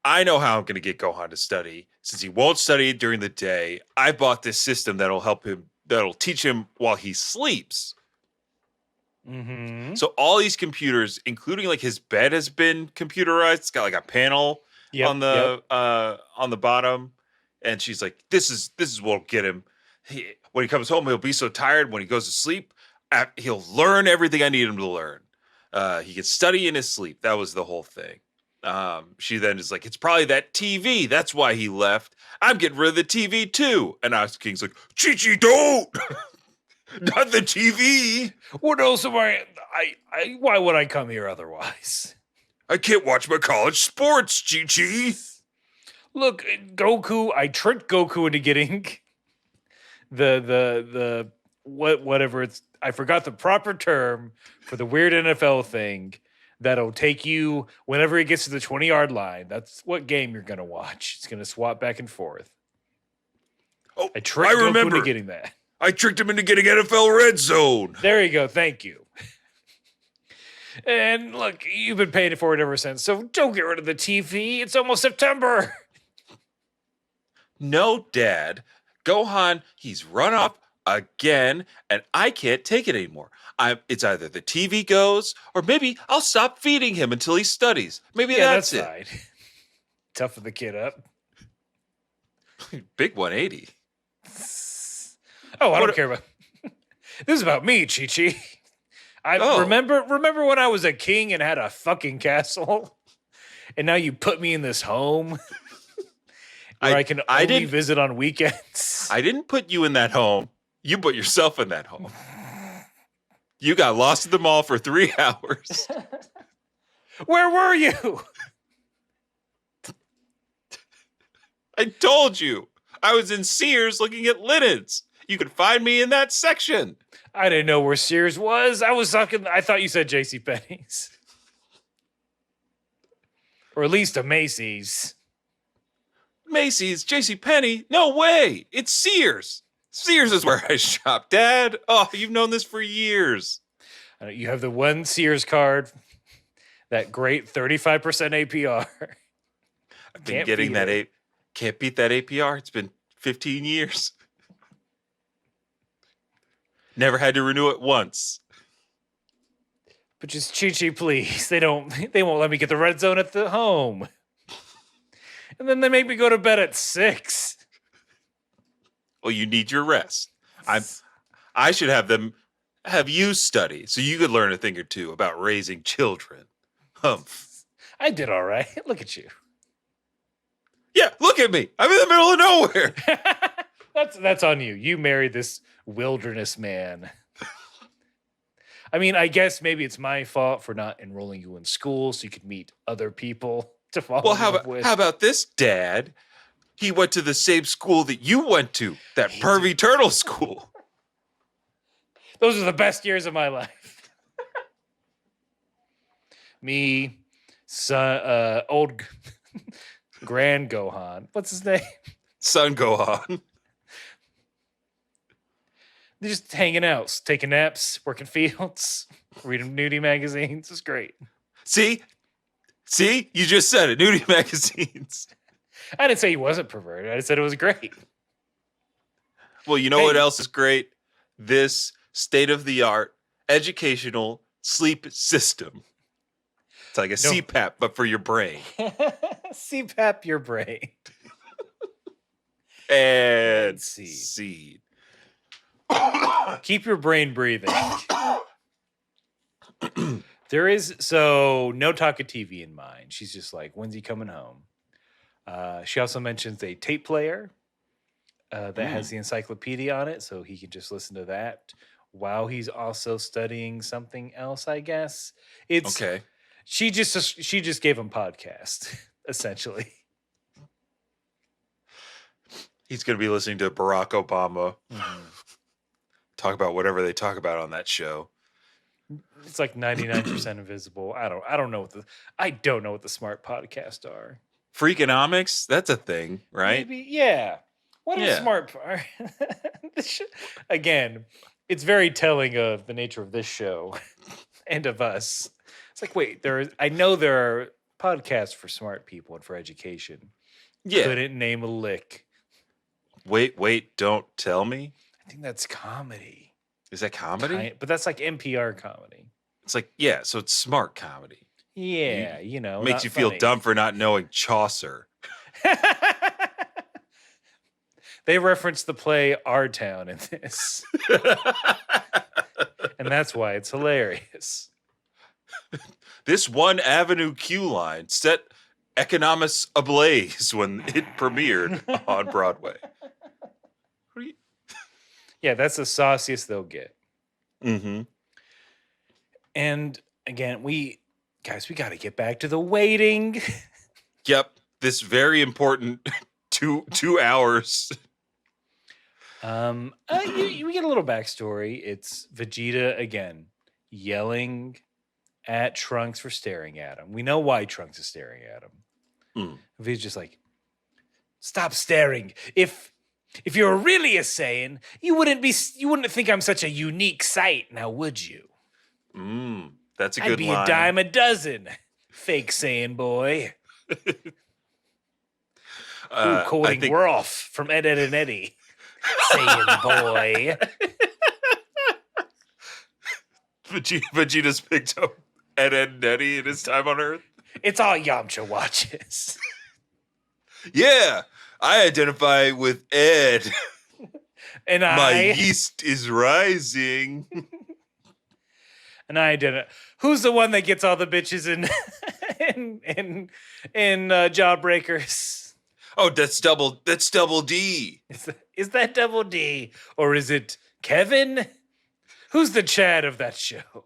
I know how I'm going to get Gohan to study. Since he won't study during the day, I bought this system that'll teach him while he sleeps. Mm-hmm. So all these computers, including like his bed, has been computerized. It's got like a panel on the bottom, and she's like, "This is what'll get him. When he comes home, he'll be so tired. When he goes to sleep, he'll learn everything I need him to learn. He can study in his sleep." That was the whole thing. She then is like, "It's probably that TV. That's why he left. I'm getting rid of the TV too." And Ox King's like, "Chi-Chi, don't." Not the TV. What else am I why would I come here otherwise? I can't watch my college sports, Chi-Chi. Look, Goku, I tricked Goku into getting the whatever it's I forgot the proper term for the weird NFL thing that'll take you whenever it gets to the 20-yard line. That's what game you're gonna watch. It's gonna swap back and forth. Oh, I tricked Goku remember. into getting that. I tricked him into getting NFL Red Zone. There you go. Thank you. And look, you've been paying for it ever since. So don't get rid of the TV. It's almost September. No, Dad. Gohan, he's run up again, and I can't take it anymore. It's either the TV goes, or maybe I'll stop feeding him until he studies. Maybe that's it. Fine. Toughen the kid up. Big 180. Oh, I don't care about. This is about me, Chi-Chi. Oh. Remember when I was a king and had a fucking castle, and now you put me in this home where I can only visit on weekends. I didn't put you in that home. You put yourself in that home. You got lost at the mall for 3 hours. Where were you? I told you. I was in Sears looking at linens. You could find me in that section. I didn't know where Sears was. I thought you said JCPenney's. Or at least a Macy's. Macy's, JCPenney? No way. It's Sears. Sears is where I shop, Dad. Oh, you've known this for years. You have the one Sears card, that great 35% APR. I've been getting that. Can't beat that APR. It's been 15 years. Never had to renew it once. But just Chi-Chi, please. They won't let me get the red zone at the home. And then they make me go to bed at 6. Well, you need your rest. I should have you study so you could learn a thing or two about raising children. Humph. I did all right. Look at you. Yeah, look at me. I'm in the middle of nowhere. That's on you. You married this wilderness man. I mean, I guess maybe it's my fault for not enrolling you in school so you could meet other people to fall Well, in love with. how about this, Dad? He went to the same school that you went to, that pervy turtle school. Those are the best years of my life. Me, son, old Grand Gohan. What's his name? Son Gohan. They're just hanging out, taking naps, working fields, reading nudie magazines. It's great. See, you just said it. Nudie magazines. I didn't say he wasn't perverted. I said it was great. Well, you know what else is great? This state-of-the-art educational sleep system. It's like a CPAP, but for your brain. CPAP your brain. And seed. Keep your brain breathing. There is no Taka TV in mind. She's just like, when's he coming home? She also mentions a tape player that has the encyclopedia on it, so he can just listen to that while he's also studying something else, I guess. It's okay. She just gave him podcast, essentially. He's going to be listening to Barack Obama talk about whatever they talk about on that show. It's like 99% invisible. I don't know what the smart podcasts are. Freakonomics, that's a thing, right? Maybe, yeah. What are Yeah. smart Again, it's very telling of the nature of this show and of us. It's like, wait, I know there are podcasts for smart people and for education. Yeah. Couldn't name a lick. Wait, don't tell me. I think that's comedy. Is that comedy? But that's like NPR comedy. It's like, yeah, so it's smart comedy. Yeah, you know. Makes not you feel funny. dumb for not knowing Chaucer. They reference the play Our Town in this. And that's why it's hilarious. This one Avenue Q line set economics ablaze when it premiered on Broadway. Yeah, that's the sauciest they'll get. Mm-hmm. And again, we got to get back to the waiting. Yep. This very important 2 hours. We get a little backstory. It's Vegeta again yelling at Trunks for staring at him. We know why Trunks is staring at him. Vegeta's just like, stop staring. If you were really a Saiyan, you wouldn't think I'm such a unique sight, now would you? That's a good I'd be line. a dime a dozen, fake Saiyan boy. Quoting Rolf from Ed, Ed, and Eddie. Saiyan boy. Vegeta's picked up Ed, Ed, and Eddie in his time on Earth. It's all Yamcha watches. Yeah, I identify with Ed. And My yeast is rising. And I didn't. Who's the one that gets all the bitches in Jawbreakers? Oh, that's double D. Is that Double D or is it Kevin? Who's the Chad of that show?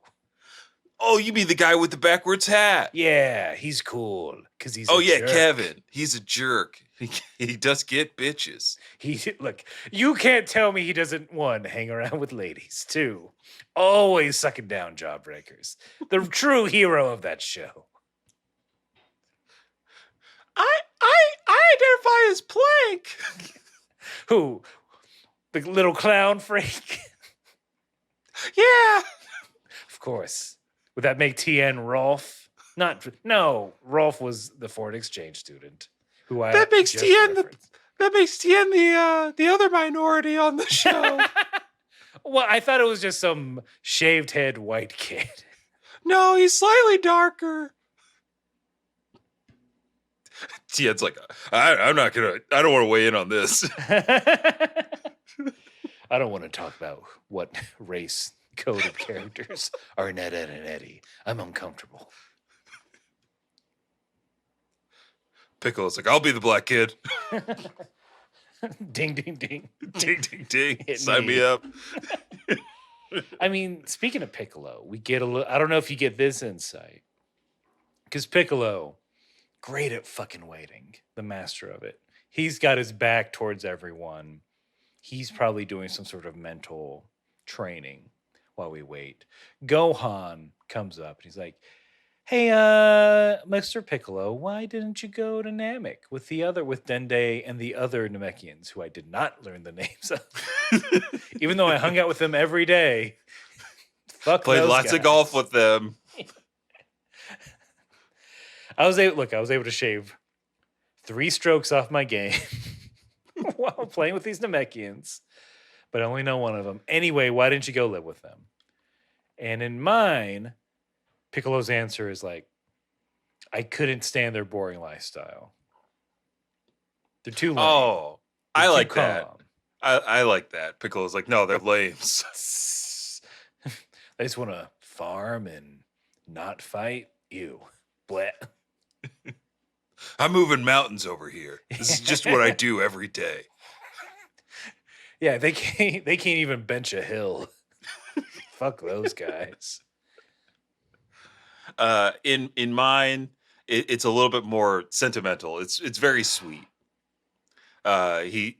Oh, you mean the guy with the backwards hat? Yeah, he's cool because he's. Jerk. Kevin. He's a jerk. He does get bitches. Look, you can't tell me he doesn't, one, hang around with ladies, two, always sucking down Jawbreakers. The true hero of that show. I identify as Plank. Who? The little clown freak? Yeah. Of course. Would that make TN Rolf? No, Rolf was the foreign exchange student. That makes TN the other minority on the show. Well, I thought it was just some shaved head white kid. No, he's slightly darker. TN's like, I don't want to weigh in on this. I don't want to talk about what race coded characters are in Ed, Ed, and Eddie. I'm uncomfortable. Piccolo's like, I'll be the black kid. Ding, ding, ding. Ding, ding, ding. Hit Sign me. me up. I mean, speaking of Piccolo, we get a little, I don't know if you get this insight. Because Piccolo, great at fucking waiting, the master of it. He's got his back towards everyone. He's probably doing some sort of mental training while we wait. Gohan comes up and he's like, hey, Mr. Piccolo, why didn't you go to Namek with Dende and the other Namekians, who I did not learn the names of? Even though I hung out with them every day. Fuck Played those lots guys. of golf with them. I was able to shave 3 strokes off my game while playing with these Namekians, but I only know one of them. Anyway, why didn't you go live with them? And in mine, Piccolo's answer is like, I couldn't stand their boring lifestyle. They're too lame. Oh, They're I too like that. calm. I like that. Piccolo's like, no, they're lames. They just want to farm and not fight. Ew. Bleh. I'm moving mountains over here. This is just what I do every day. Yeah, they can't even bench a hill. Fuck those guys. In mine, it's a little bit more sentimental. It's very sweet.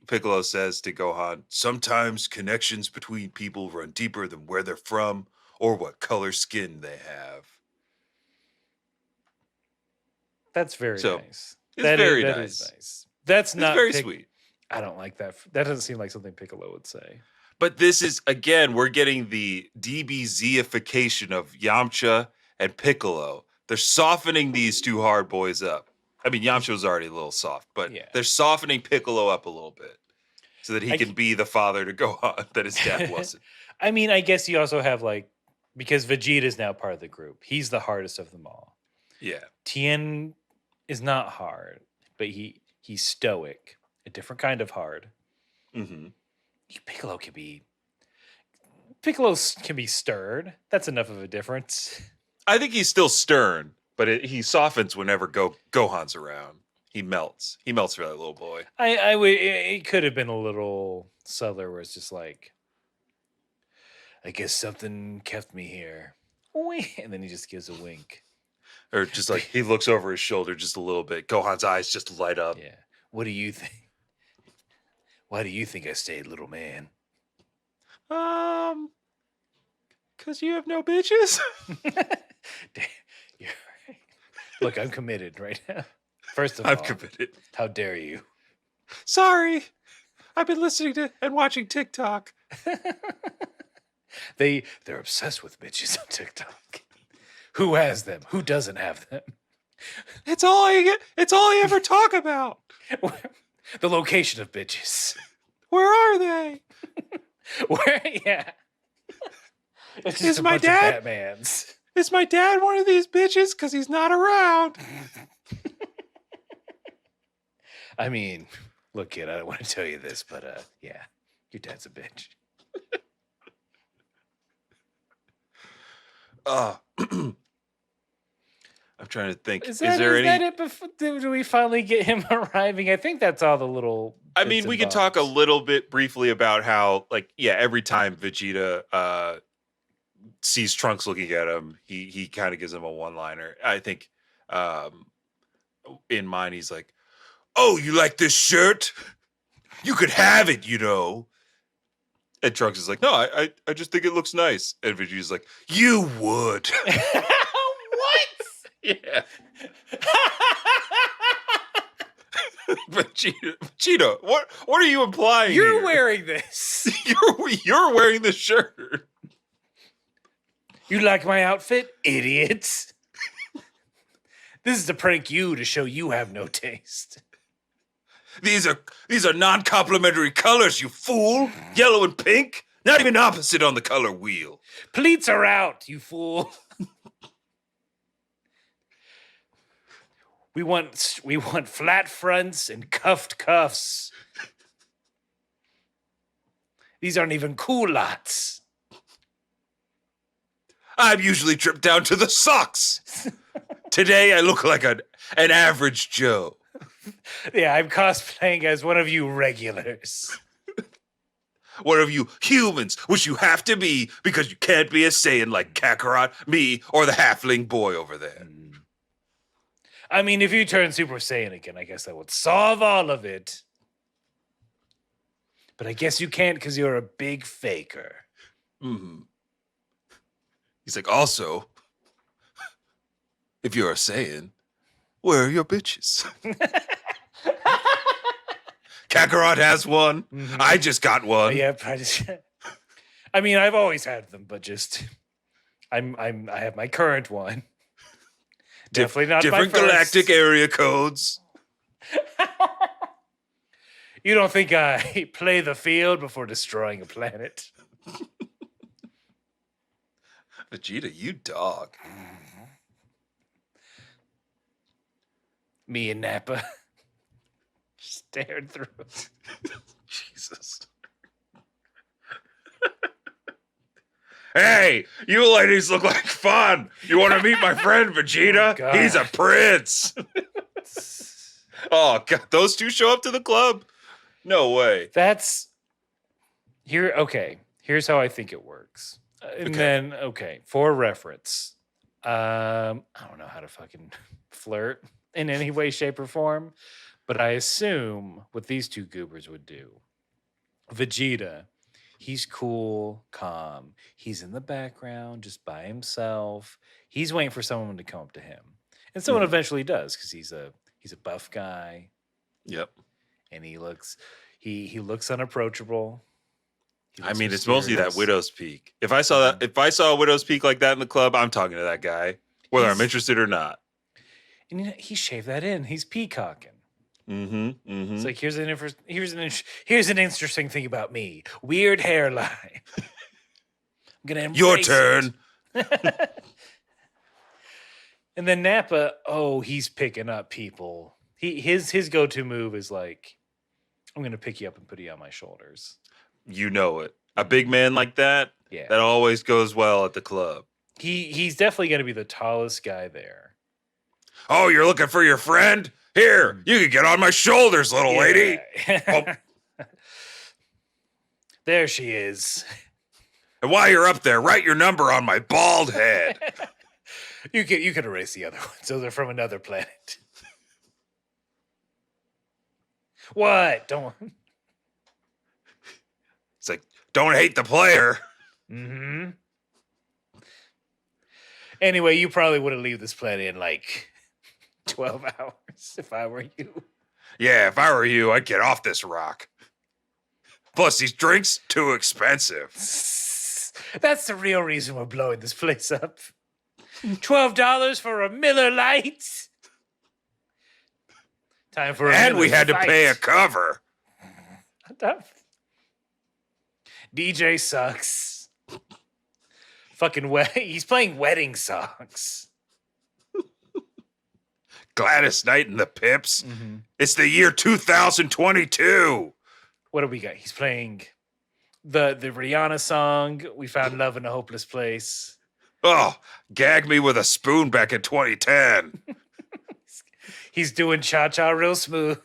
Piccolo says to Gohan, sometimes connections between people run deeper than where they're from or what color skin they have. That's very So nice. it's very That is nice. nice. That's It's not very sweet. I don't like that. That doesn't seem like something Piccolo would say. But this is, again, we're getting the DBZ-ification of Yamcha and Piccolo. They're softening these two hard boys up. I mean, Yamcha was already a little soft, but Yeah. they're softening Piccolo up a little bit so that he I can be the father to Gohan that his dad wasn't. I mean, I guess you also have like because Vegeta is now part of the group. He's the hardest of them all. Yeah. Tien is not hard, but he's stoic, a different kind of hard. Mm-hmm. Piccolo can be stirred. That's enough of a difference. I think he's still stern, but he softens whenever Gohan's around. He melts. He melts for that little boy. I would. It could have been a little subtler, where it's just like, I guess something kept me here, and then he just gives a wink. Or just like he looks over his shoulder just a little bit. Gohan's eyes just light up. Yeah. What do you think? Why do you think I stayed, little man? Because you have no bitches. Damn, you're right. Look, I'm committed right now. First of I'm all, committed. how dare you? Sorry. I've been listening to and watching TikTok. They're obsessed with bitches on TikTok. Who has them? Who doesn't have them? It's all I ever talk about. The location of bitches. Where are they? Where? Yeah. It's just Is a my bunch of dad- Batmans. Is my dad one of these bitches? Because he's not around. I mean, look, kid, I don't want to tell you this, but yeah, your dad's a bitch. I'm trying to think. Is there any? that it? Do we finally get him arriving? I think that's all the little. I mean, we can talk a little bit briefly about how, like, yeah, every time Vegeta sees Trunks looking at him, he kind of gives him a one-liner. I think in mine, he's like, "Oh, you like this shirt? You could have it, you know." And Trunks is like, "No, I just think it looks nice." And Vegeta's like, "You would." What? Yeah. Vegeta, what are you implying? You're here? wearing this. You're wearing the shirt. You like my outfit, idiots? This is to prank you to show you have no taste. These are non-complementary colors, you fool. Yellow and pink, not even opposite on the color wheel. Pleats are out, you fool. We want flat fronts and cuffed cuffs. These aren't even culottes. I'm usually tripped down to the socks. Today I look like an average Joe. Yeah, I'm cosplaying as one of you regulars. One of you humans, which you have to be because you can't be a Saiyan like Kakarot, me, or the halfling boy over there. I mean, if you turn Super Saiyan again, I guess that would solve all of it. But I guess you can't because you're a big faker. Mm-hmm. He's like, also, if you're a Saiyan, where are your bitches? Kakarot has one. Mhm. I just got one. Yep, I mean, I've always had them, but just I have my current one. Definitely not different my first. galactic area codes. You don't think I play the field before destroying a planet? Vegeta, you dog. Me and Nappa stared through. Jesus. Hey, you ladies look like fun. You want to meet my friend Vegeta? God. He's a prince. Oh, God. Those two show up to the club? No way. That's here. Okay, here's how I think it works. And Okay. then, for reference, I don't know how to fucking flirt in any way, shape, or form, But I assume what these two goobers would do. Vegeta, he's cool, calm. He's in the background, just by himself. He's waiting for someone to come up to him, and someone Mhm. eventually does because he's a buff guy, Yep. and he looks unapproachable. He I looks mean, it's mostly that mysterious. widow's peak. If I saw a widow's peak like that in the club, I'm talking to that guy, whether I'm He's- interested or not. And he shaved that in. He's peacocking. Mm-hmm. Mm-hmm. It's like here's an interesting thing about me. Weird hairline. I'm gonna embrace Your it. turn. And then Nappa, he's picking up people. His go-to move is like, I'm gonna pick you up and put you on my shoulders. You know it. A big man like that, Yeah. that always goes well at the club. He's definitely gonna be the tallest guy there. Oh, you're looking for your friend? Here, you can get on my shoulders, little lady. Yeah. There she is. And while you're up there, write your number on my bald head. You can erase the other ones. Those are from another planet. What? Don't. It's like, don't hate the player. Mm-hmm. Anyway, you probably wouldn't leave this planet in like 12 hours if I were you. Yeah, if I were you, I'd get off this rock. Plus, these drinks, too expensive. That's the real reason we're blowing this place up. $12 for a Miller Lite. Time for a And we Miller had to Lite. pay a cover. DJ sucks. Fucking he's playing wedding songs. Gladys Knight and the Pips. Mm-hmm. It's the year 2022. What do we got? He's playing the Rihanna song, We Found Love in a Hopeless Place. Oh, gag me with a spoon back in 2010. He's doing cha-cha real smooth.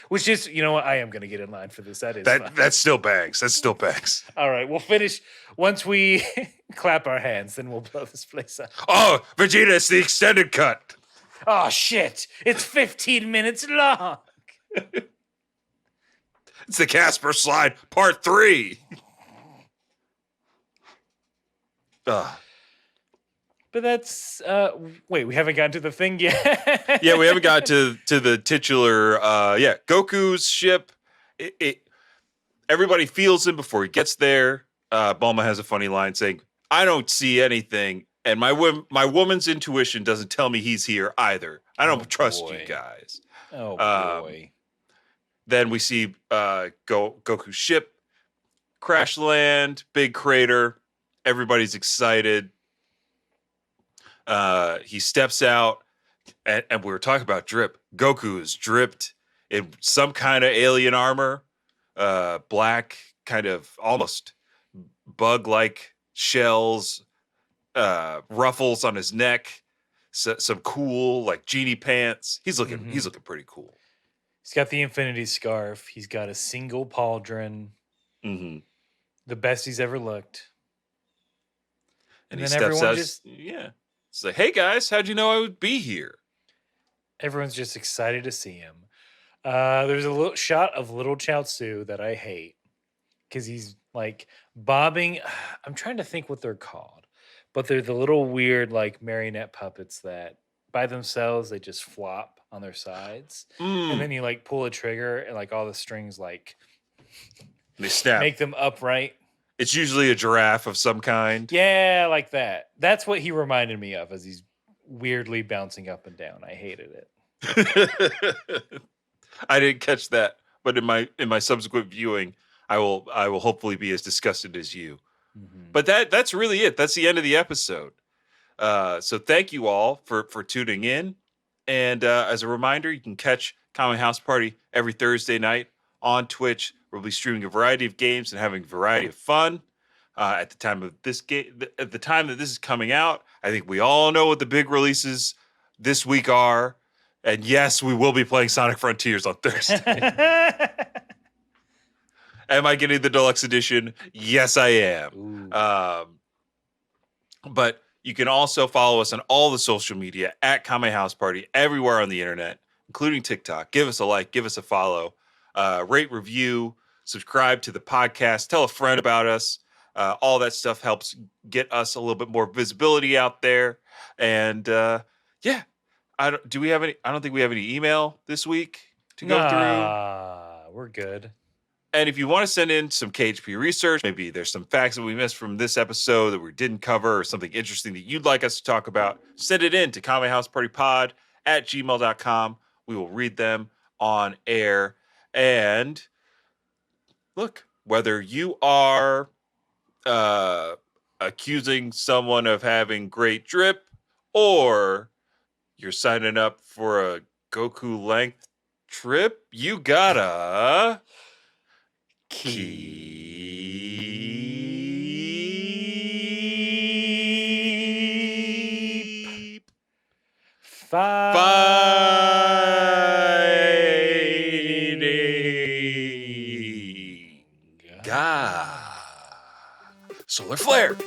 Which is, you know what? I am going to get in line for this. That is fun. That still bangs. That still bangs. All right, we'll finish. Once we clap our hands, then we'll blow this place up. Oh, Vegeta, it's the extended cut. Oh, shit. It's 15 minutes long. It's the Casper slide, part 3. But that's, wait, we haven't gotten to the thing yet. Yeah, we haven't got to the titular. Goku's ship. Everybody feels him before he gets there. Bulma has a funny line saying, "I don't see anything, and my woman's intuition doesn't tell me he's here either. I don't trust boy. you guys." Oh, boy. Then we see Goku's ship crash land, big crater. Everybody's excited. He steps out, and we were talking about drip. Goku is dripped in some kind of alien armor, black, kind of almost bug-like shells, ruffles on his neck, some cool like genie pants. He's looking pretty cool. He's got the infinity scarf. He's got a single pauldron. Mm-hmm. The best he's ever looked. And then he steps everyone out. just- It's like, hey guys, how'd you know I would be here? Everyone's just excited to see him. There's a little shot of little Chaozu that I hate because he's like bobbing. I'm trying to think what they're called, but they're the little weird like marionette puppets that by themselves they just flop on their sides, and then you like pull a trigger and like all the strings like They snap. make them upright. It's usually a giraffe of some kind. Yeah, like that. That's what he reminded me of as he's weirdly bouncing up and down. I hated it. I didn't catch that, but in my subsequent viewing, I will hopefully be as disgusted as you. Mm-hmm. But that's really it. That's the end of the episode. So thank you all for tuning in. And as a reminder, you can catch Kame House Party every Thursday night on Twitch. We'll be streaming a variety of games and having a variety of fun. At the time of this game, at the time that this is coming out, I think we all know what the big releases this week are. And yes, we will be playing Sonic Frontiers on Thursday. Am I getting the deluxe edition? Yes, I am. But you can also follow us on all the social media at Kame House Party, everywhere on the internet. including TikTok. Give us a like, give us a follow, rate, review, subscribe to the podcast, tell a friend about us. All that stuff helps get us a little bit more visibility out there. And yeah, do we have any? I don't think we have any email this week to go through. Nah, we're good. And if you want to send in some KHP research, maybe there's some facts that we missed from this episode that we didn't cover, or something interesting that you'd like us to talk about, send it in to kamehousepartypod@gmail.com. We will read them on air. And look, whether you are accusing someone of having great drip, or you're signing up for a Goku length trip, you gotta keep fighting. fighting. God. Solar flare.